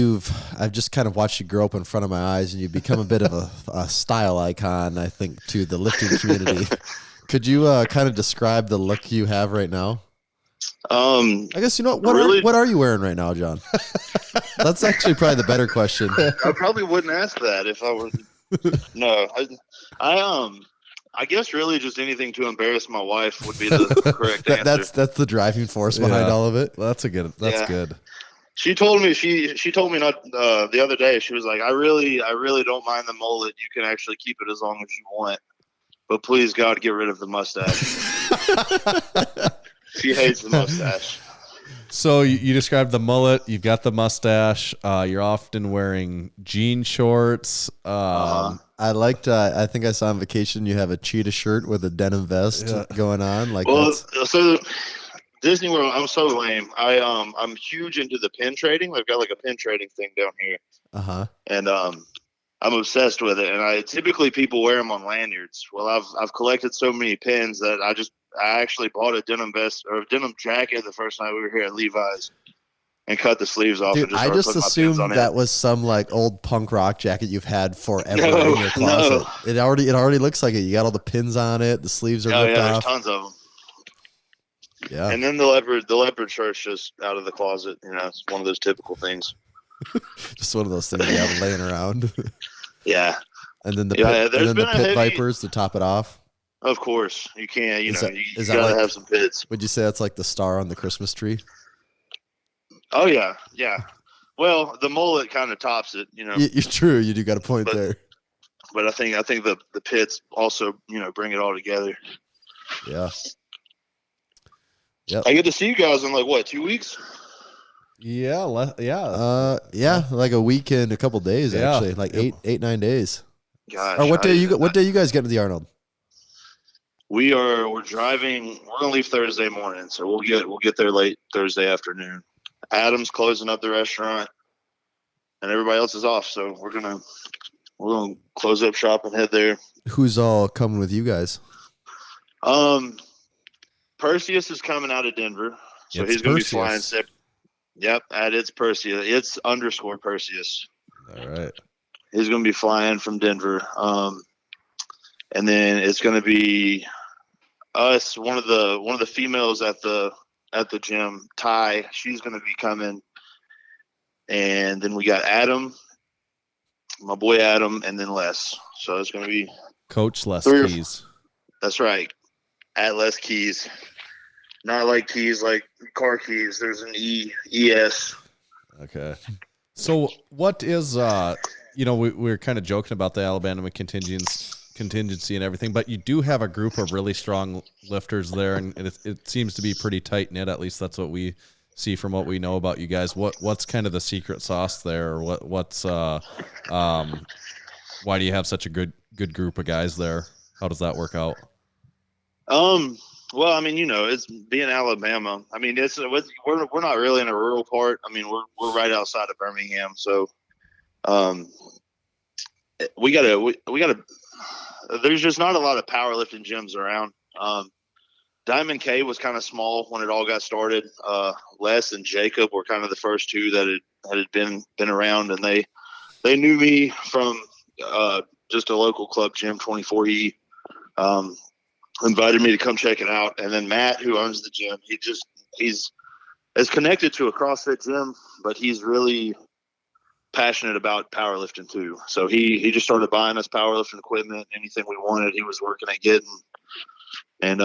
I've just kind of watched you grow up in front of my eyes, and you've become a bit of a style icon, I think, to the lifting community. Could you kind of describe the look you have right now? I guess, you know, what are you wearing right now, John? That's actually probably the better question. I probably wouldn't ask that if I were. No, I guess really just anything to embarrass my wife would be the correct answer. That's the driving force behind all of it. That's good. She told me not the other day. She was like, I really don't mind the mullet. You can actually keep it as long as you want, but please God, get rid of the mustache. She hates the mustache. So you described the mullet. You've got the mustache. You're often wearing jean shorts. I liked. I think I saw on vacation you have a cheetah shirt with a denim vest going on. Like, Well, so Disney World, I'm so lame. I'm huge into the pin trading. They've got like a pin trading thing down here, and I'm obsessed with it. And I typically people wear them on lanyards. Well, I've collected so many pins that I actually bought a denim vest or a denim jacket the first night we were here at Levi's, and cut the sleeves off. dude, and just I started just putting my pins assumed on that it. was some like old punk rock jacket you've had forever No, in your closet. no. It already looks like it. You got all the pins on it. The sleeves are Oh ripped yeah, there's off. tons of them. Yeah, And then the leopard shirt's just out of the closet. You know, it's one of those typical things. just one of those things you have laying around. Yeah, And then the Yeah, pit, and there's then the been a pit heavy- vipers to top it off. of course you can't. You Is know, that- you is that gotta like- have some pits. Would you say that's like the star on the Christmas tree? Oh yeah, yeah. Well, the mullet kind of tops it, you know. You're true. You do got a point But- there. But I think the pits also, you know, bring it all together. Yeah. I get to see you guys in like what, 2 weeks? Yeah, yeah. Yeah, like a week and a couple days Yeah. actually, like Yep. 9 days. Gosh, Or what day you guys get to the Arnold? We're driving. We're gonna leave Thursday morning, so we'll get there late Thursday afternoon. Adam's closing up the restaurant, and everybody else is off. So we're gonna close up shop and head there. Who's all coming with you guys? Perseus is coming out of Denver, so It's he's gonna Perseus. be flying. Yep, it's Perseus. It's _ Perseus. All right. He's gonna be flying from Denver. And then it's gonna be us. One of the females at the gym, Ty. She's gonna be coming. And then we got Adam, my boy Adam, and then Les. So it's gonna be Coach Les Three or- Keys. that's right, at Les Keys. Not like keys like car keys. There's an ES. Okay. So what is we're kind of joking about the Alabama contingency and everything, but you do have a group of really strong lifters there, and it seems to be pretty tight knit. At least that's what we see from what we know about you guys. What's kind of the secret sauce there? Or what's why do you have such a good group of guys there? How does that work out? Well, I mean, you know, it's being Alabama. I mean, we're not really in a rural part. I mean, we're right outside of Birmingham, so we gotta. There's just not a lot of powerlifting gyms around. Diamond K was kind of small when it all got started. Les and Jacob were kind of the first two that had been around, and they knew me from just a local club gym, 24E. Invited me to come check it out, and then Matt, who owns the gym, he's connected to a CrossFit gym, but he's really passionate about powerlifting too. So he just started buying us powerlifting equipment, anything we wanted. He was working at getting, and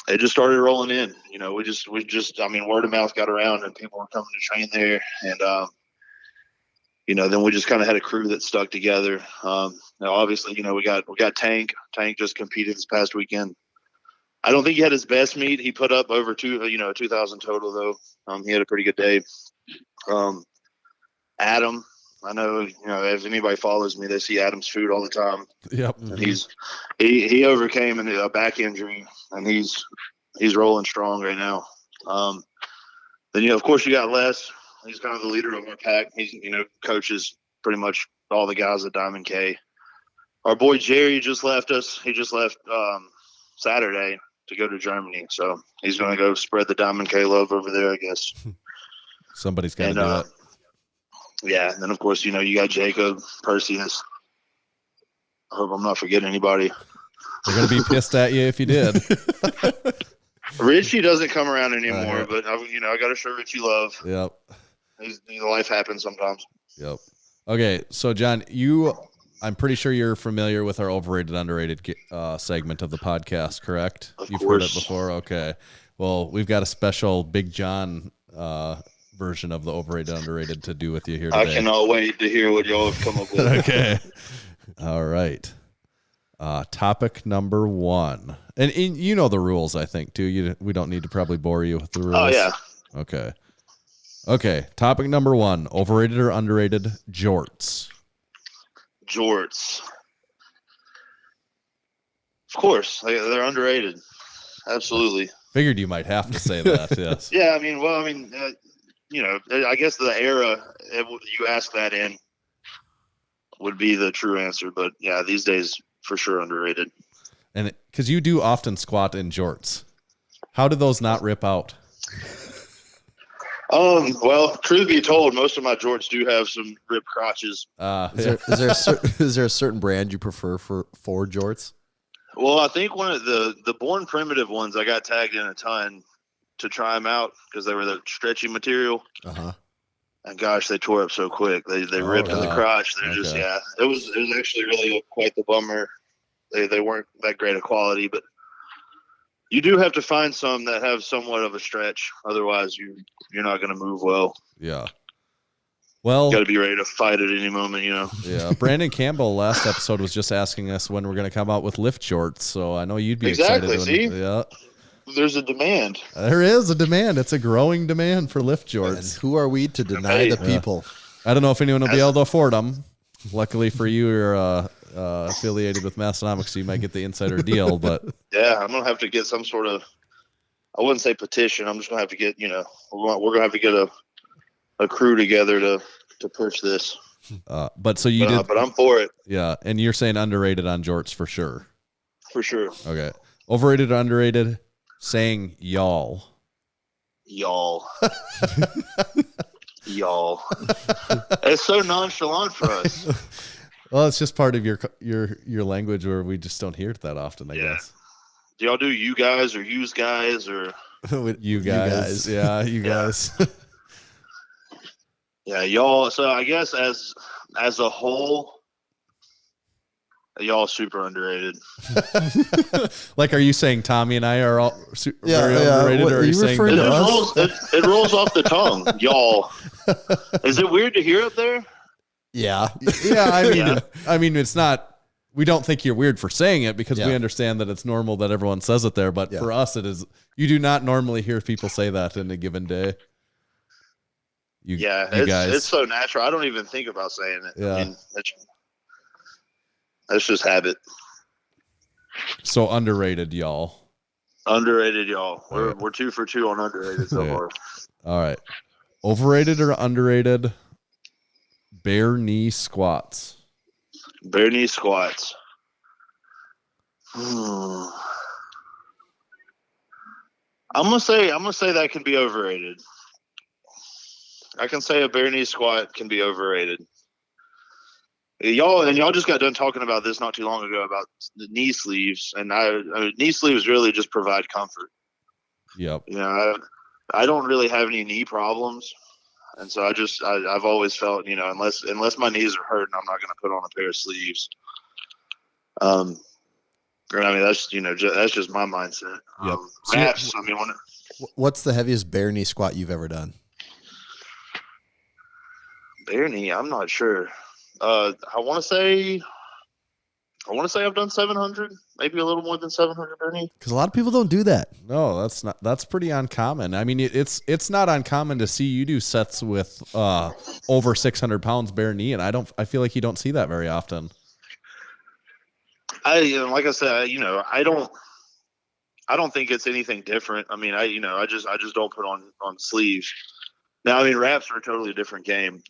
it just started rolling in. You know, we just I mean, word of mouth got around, and people were coming to train there, and you know, then we just kind of had a crew that stuck together. Now, obviously, you know, we got Tank. Tank just competed this past weekend. I don't think he had his best meet. He put up over 2,000 total though. He had a pretty good day. Adam, I know, you know, if anybody follows me, they see Adam's food all the time. Yep. And he overcame a back injury, and he's rolling strong right now. Then, you know, of course, you got Les. He's kind of the leader of our pack. He's, you know, coaches pretty much all the guys at Diamond K. Our boy Jerry just left us. He just left Saturday to go to Germany. So he's going to go spread the Diamond K love over there, I guess. Somebody's got to do it. Yeah. And then, of course, you know, you got Jacob, Perseus. I hope I'm not forgetting anybody. They're going to be pissed at you if you did. Richie doesn't come around anymore, Right. but, I got to show Richie love. Yep. Life happens sometimes. Yep. Okay, so John, I'm pretty sure you're familiar with our overrated underrated segment of the podcast, correct? Of You've heard it course. before. Okay. Well, we've got a special Big John version of the overrated underrated to do with you here I today. cannot wait to hear what y'all have come up with. Okay. All right. Topic number 1. And you know the rules, I think, too. We don't need to probably bore you with the rules. Oh yeah. Okay. Topic number 1. Overrated or underrated jorts? Jorts. Of course, they're underrated. Absolutely. Figured you might have to say that. Yes. Yeah, I mean, I guess the era you ask that in would be the true answer. But yeah, these days for sure underrated. And because you do often squat in jorts, how do those not rip out? Well, truth be told, most of my jorts do have some ripped crotches. Is there a certain brand you prefer for jorts? Well, I think one of the Born Primitive ones, I got tagged in a ton to try them out because they were the stretchy material. Uh-huh. And gosh, they tore up so quick. They ripped in the crotch. They're just, yeah. It was actually really quite the bummer. They weren't that great of quality, but you do have to find some that have somewhat of a stretch. Otherwise, you're not going to move well. Yeah. Well, got to be ready to fight at any moment, you know. Yeah. Brandon Campbell last episode was just asking us when we're going to come out with lift shorts. So I know you'd be exactly. excited. See, yeah. There's a demand. There is a demand. It's a growing demand for lift jorts. And who are we to deny the people? I don't know if anyone will be able to afford them. Luckily for you, you're affiliated with Massonomics, so you might get the insider deal. But yeah, I'm gonna have to get some sort of, I wouldn't say petition. I'm just gonna have to get, we're gonna have to get a crew together to push this. But so you did. But I'm for it. Yeah, and you're saying underrated on jorts for sure. For sure. Okay. Overrated or underrated? Saying y'all. Y'all. Y'all. It's so nonchalant for us. Well, it's just part of your language where we just don't hear it that often, I guess. Do y'all do you guys or yous guys or you guys? Yeah, you guys. Yeah, y'all. So I guess as a whole, y'all super underrated. Like, are you saying Tommy and I are all very underrated, or are you saying it rolls off the tongue? Y'all. Is it weird to hear up there? Yeah. Yeah, I mean, it's not. We don't think you're weird for saying it because we understand that it's normal that everyone says it there. But for us, it is. You do not normally hear people say that in a given day. It's so natural. I don't even think about saying it. Yeah. I mean, that's just habit. So underrated, y'all. Underrated, y'all. We're 2 for 2 on underrated so far. All right. Overrated or underrated? Bare knee squats. Bare knee squats. I'm gonna say that can be overrated. I can say a bare knee squat can be overrated. Y'all just got done talking about this not too long ago about the knee sleeves, and knee sleeves really just provide comfort. Yep. I don't really have any knee problems, and so I've always felt unless my knees are hurting, I'm not going to put on a pair of sleeves. I mean that's just my mindset. Yep. Wraps. What's the heaviest bare knee squat you've ever done? Bare knee, I'm not sure. I want to say I've done 700, maybe a little more than 700 bare knee. Because a lot of people don't do that. No, that's pretty uncommon. I mean, it's not uncommon to see you do sets with over 600 pounds bare knee, and I feel like you don't see that very often. Like I said, I don't think it's anything different. I mean, I just don't put on sleeves. Now, I mean, wraps are a totally different game,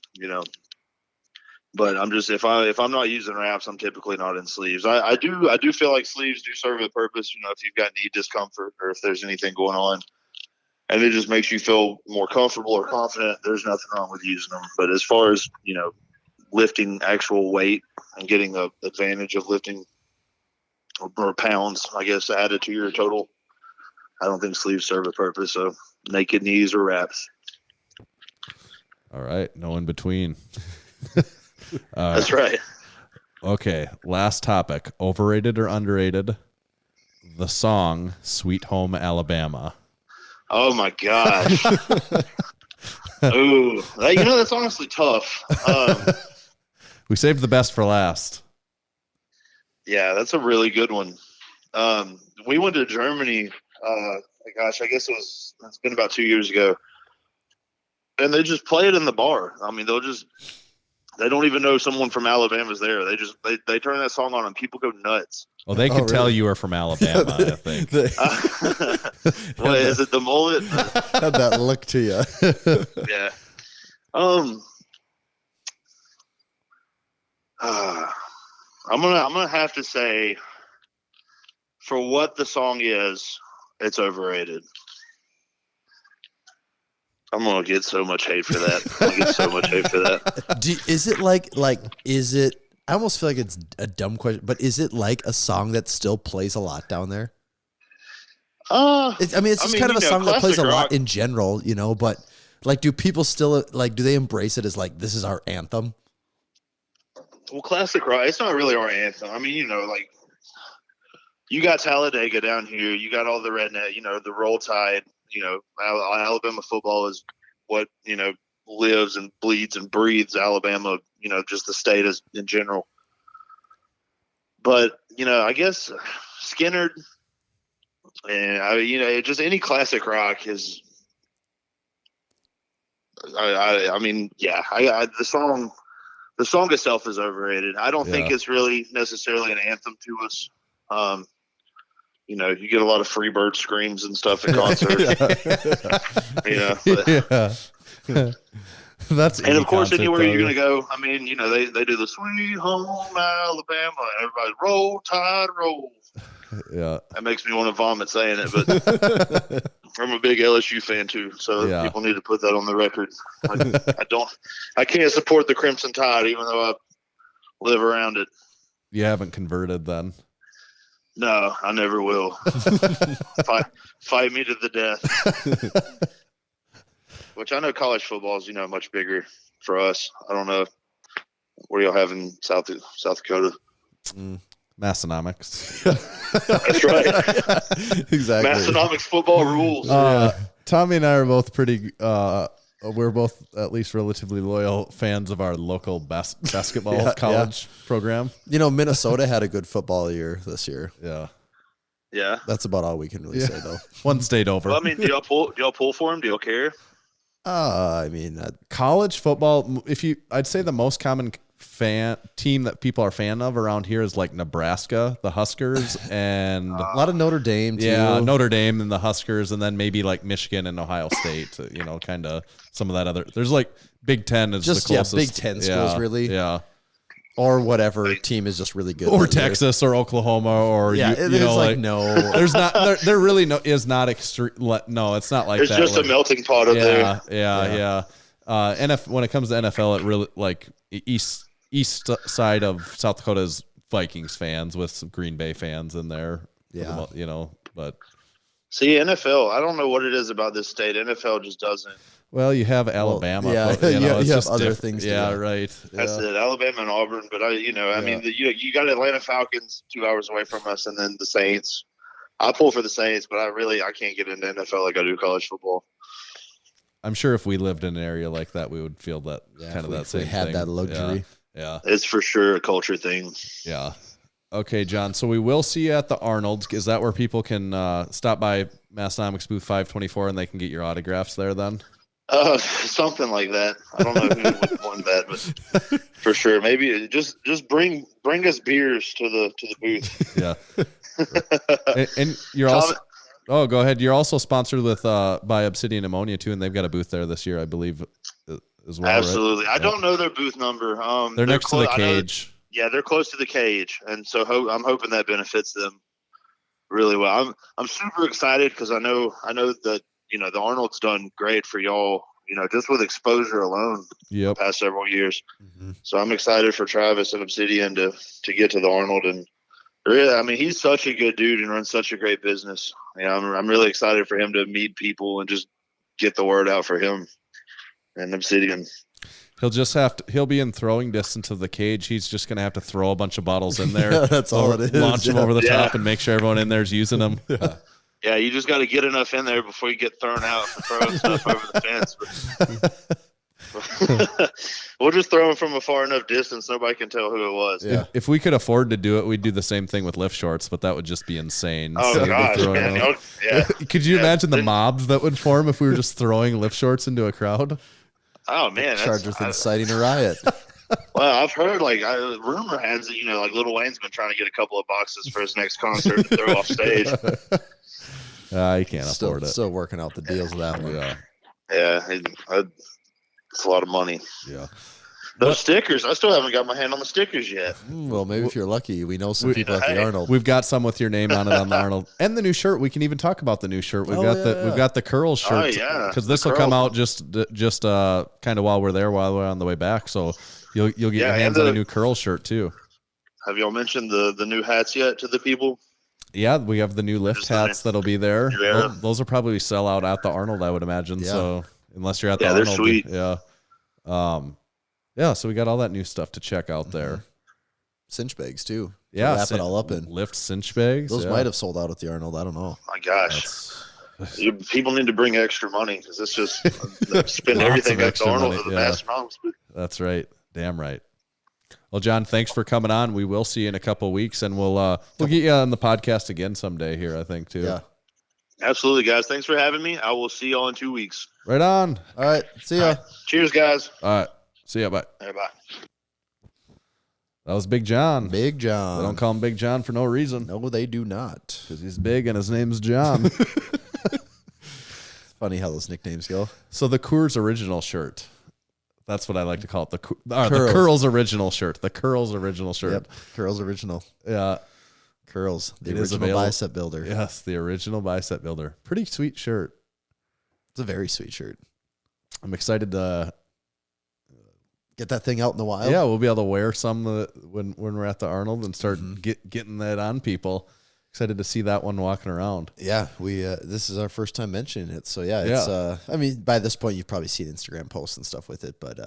but I'm just, if I'm not using wraps, I'm typically not in sleeves. I do feel like sleeves do serve a purpose, if you've got knee discomfort or if there's anything going on and it just makes you feel more comfortable or confident, there's nothing wrong with using them. But as far as, lifting actual weight and getting the advantage of lifting or pounds, I guess, added to your total, I don't think sleeves serve a purpose. So naked knees or wraps. All right. No in between. That's right. Okay. Last topic. Overrated or underrated? The song Sweet Home Alabama. Oh my gosh. Ooh, that's honestly tough. We saved the best for last. Yeah, that's a really good one. We went to Germany. Gosh, I guess it's been about 2 years ago, and they just play it in the bar. I mean, they don't even know someone from Alabama's there. They turn that song on and people go nuts. Well, they can tell really? you are from Alabama, I think. What is it? The mullet? Had that look to you. Yeah. I'm gonna have to say, for what the song is, it's overrated. I'm gonna get so much hate for that. I'm gonna get so much hate for that. Is it is it? I almost feel like it's a dumb question, but is it like a song that still plays a lot down there? It's just kind of a song that plays a lot in general, but like, do people still do they embrace it as like, this is our anthem? Well, classic rock, it's not really our anthem. I mean, you got Talladega down here, you got all the redneck, the Roll Tide, Alabama football is what, lives and bleeds and breathes Alabama, just the state as in general. But, I guess Skynyrd and just any classic rock is, the song itself is overrated. I don't think it's really necessarily an anthem to us. You get a lot of Freebird screams and stuff at concerts. That's and of course, concert, anywhere though. you're going to go, I mean, they do the Sweet Home Alabama, and everybody Roll Tide Roll. Yeah. That makes me want to vomit saying it, but I'm a big LSU fan too, so people need to put that on the record. I can't support the Crimson Tide, even though I live around it. You haven't converted then. No, I never will. Fight me to the death. Which I know college football is, much bigger for us. I don't know where y'all have in South Dakota. Massonomics. That's right. Exactly. Massonomics football rules. Tommy and I are both pretty. We're both at least relatively loyal fans of our local basketball college program. Minnesota had a good football year this year. Yeah. Yeah. That's about all we can really say, though. One state over. Well, I mean, do y'all pull for him? Do y'all care? College football. I'd say the most common team that people are fan of around here is like Nebraska, the Huskers, and a lot of Notre Dame too. Yeah, Notre Dame and the Huskers, and then maybe like Michigan and Ohio State. Kind of some of that other. There's like Big Ten is just the closest. Big Ten schools really. Yeah. Or whatever team is just really good. Or Texas or Oklahoma or no. There's not there really is not extreme. No, it's not like There's that. Just a melting pot of there. Yeah. When it comes to NFL, it really like east side of South Dakota is Vikings fans with some Green Bay fans in there. Yeah. But see, NFL, I don't know what it is about this state. NFL just doesn't. Well, you have Alabama. But, you have just other things. Yeah, right. That's it. Alabama and Auburn, but I mean, you got Atlanta Falcons 2 hours away from us, and then the Saints. I pull for the Saints, but I can't get into NFL like I do college football. I'm sure if we lived in an area like that, we would feel that kind of that same thing. We had that luxury. Yeah, it's for sure a culture thing. Yeah. Okay, John. So we will see you at the Arnold. Is that where people can stop by Massonomics booth 524 and they can get your autographs there then? Something like that. I don't know who would want that, but for sure, maybe just bring us beers to the booth. Yeah. and you're also. Oh, go ahead. You're also sponsored with by Obsidian Ammonia too, and they've got a booth there this year, I believe, as well. Absolutely. Right? I don't know their booth number. They're next to the cage. They're close to the cage, and so I'm hoping that benefits them really well. I'm super excited because I know that the Arnold's done great for y'all. Just with exposure alone, the past several years. Mm-hmm. So I'm excited for Travis and Obsidian to get to the Arnold, and really, I mean, he's such a good dude and runs such a great business. I'm really excited for him to meet people and just get the word out for him and Obsidian. He'll be in throwing distance of the cage. He's just going to have to throw a bunch of bottles in there. That's all it is. Launch them over the top and make sure everyone in there is using them. Yeah, you just got to get enough in there before you get thrown out for throwing stuff over the fence. We'll just throw them from a far enough distance nobody can tell who it was. Yeah. If we could afford to do it, we'd do the same thing with lift shorts, but that would just be insane. Oh So we'd be gosh, throwing man! them- Yeah. Could you Yeah, imagine the then- mobs that would form if we were just throwing lift shorts into a crowd? Oh man, Charged with inciting a riot. well, I've heard rumor has it, like Lil Wayne's been trying to get a couple of boxes for his next concert to throw off stage. You can't afford it. Still working out the deals of that one. Yeah, Yeah, it's a lot of money. yeah. Those stickers, I still haven't got my hand on the stickers yet. Well, maybe if you're lucky, we know some people at the Hey. Arnold. We've got some with your name on it on the Arnold, and the new shirt. We can even talk about the new shirt. We've got the curls shirt. Oh, yeah. because this The will come curls. out just kind of while we're on the way back. So you'll get your Yeah, hands and on a the- new curl shirt too. Have y'all mentioned the new hats yet to the people? Yeah, we have the new lift Just the hats that'll be there. Yeah. Those will probably sell out at the Arnold, I would imagine. Yeah. So unless you're at the Yeah, they're Arnold, sweet. yeah. Yeah, so we got all that new stuff to check out there. Cinch bags too. To Yeah, wrap it all up in. lift cinch bags. Those yeah. might have sold out at the Arnold. I don't know. My gosh, people need to bring extra money because it's just spend Lots everything of at the extra Arnold money, for the yeah. Mastronomics. That's right. Damn right. Well, John, thanks for coming on. We will see you in a couple of weeks, and we'll get you on the podcast again someday here, I think, too. Yeah. Absolutely, guys. Thanks for having me. I will see y'all in 2 weeks. Right on. All right. See ya. Cheers, guys. All right. See ya. Bye. Bye bye. That was Big John. Big They don't John. call him Big John for no reason. No, they do not. Because he's big and his name's John. Funny how those nicknames go. So the Coors original shirt. That's what I like to call it. The Curls. Curls original shirt. The Curls original shirt. Yep. Curls original. Yeah. Curls. The It is original available. bicep builder. Yes, the original bicep builder. Pretty sweet shirt. It's a very sweet shirt. I'm excited to. Get that thing out in the wild. Yeah, we'll be able to wear some when we're at the Arnold and start Mm-hmm. getting that on people. Excited to see that one walking around. Yeah, we this is our first time mentioning it, so yeah, it's I mean, by this point you've probably seen Instagram posts and stuff with it, but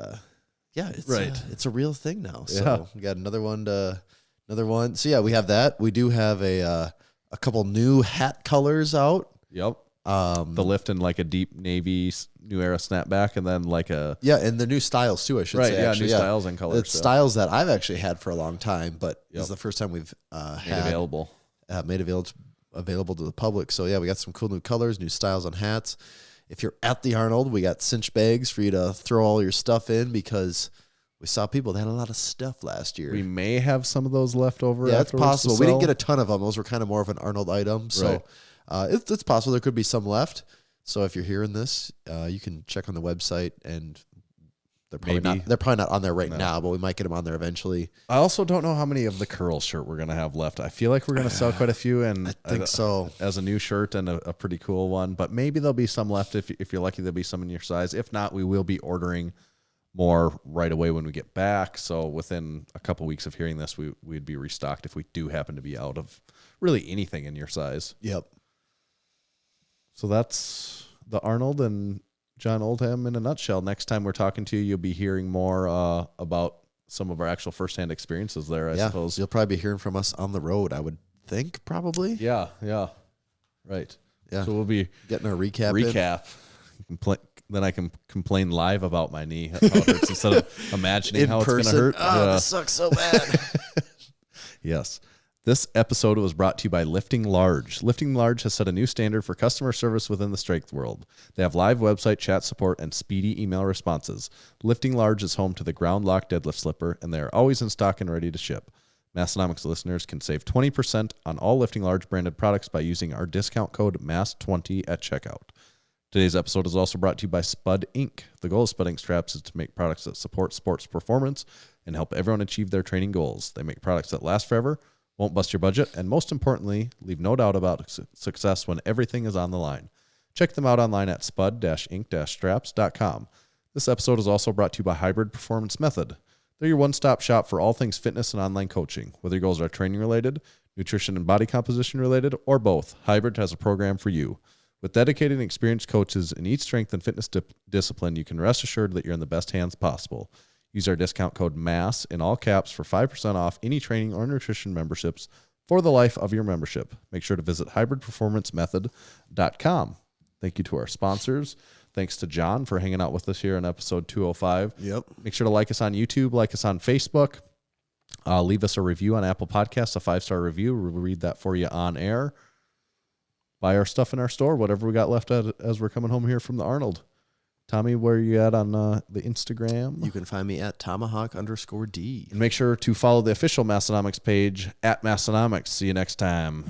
yeah, it's Right. it's a real thing now. So Yeah. we got another one. So yeah, we have that. We do have a couple new hat colors out. Yep. The The lift in like a deep navy new era snapback, and then like a yeah, and the new styles too. I should right, say. yeah, actually, new styles and colors. It's styles that I've actually had for a long time, but this Yep. is the first time we've made available. made available to the public. So yeah, we got some cool new colors, new styles on hats. If you're at the Arnold, we got cinch bags for you to throw all your stuff in because we saw people that had a lot of stuff last year. We may have some of those left over. Yeah, it's afterwards to possible. We didn't sell. get a ton of them. Those were kind of more of an Arnold item. So Right. it's possible there could be some left. So if you're hearing this, you can check on the website, and they're probably not on there right now, but we might get them on there eventually. I also don't know how many of the curl shirt we're gonna have left. I feel like we're gonna sell quite a few, and I think so. as a new shirt and a pretty cool one. But maybe there'll be some left if you're lucky. There'll be some in your size. If not, we will be ordering more right away when we get back. So within a couple weeks of hearing this, we'd be restocked if we do happen to be out of really anything in your size. Yep. So that's the Arnold and John Oldham in a nutshell. Next time we're talking to you, you'll be hearing more about some of our actual firsthand experiences there, I suppose. You'll probably be hearing from us on the road, I would think, probably. Yeah. Right. Yeah. So we'll be Getting our recap. in. Then I can complain live about my knee, how it hurts, instead of imagining In how person. it's going to hurt. Oh, Yeah. this sucks so bad. Yes. This episode was brought to you by Lifting Large. Lifting Large has set a new standard for customer service within the strength world. They have live website chat support and speedy email responses. Lifting Large is home to the Ground Lock deadlift slipper, and they are always in stock and ready to ship. Massonomics listeners can save 20% on all Lifting Large branded products by using our discount code MASS20 at checkout. Today's episode is also brought to you by Spud Inc. The goal of Spud Inc. straps is to make products that support sports performance and help everyone achieve their training goals. They make products that last forever, won't bust your budget, and most importantly, leave no doubt about success when everything is on the line. Check them out online at spud-inc-straps.com. This episode is also brought to you by Hybrid Performance Method. They're your one-stop shop for all things fitness and online coaching. Whether your goals are training-related, nutrition and body composition-related, or both, Hybrid has a program for you. With dedicated and experienced coaches in each strength and fitness discipline, you can rest assured that you're in the best hands possible. Use our discount code MASS in all caps for 5% off any training or nutrition memberships for the life of your membership. Make sure to visit hybridperformancemethod.com. Thank you to our sponsors. Thanks to John for hanging out with us here in episode 205. Yep. Make sure to like us on YouTube, like us on Facebook. Leave us a review on Apple Podcasts, a 5-star review. We'll read that for you on air. Buy our stuff in our store, whatever we got left as we're coming home here from the Arnold. Tommy, where are you at on the Instagram? You can find me at Tomahawk_D. And make sure to follow the official Massonomics page at Massonomics. See you next time.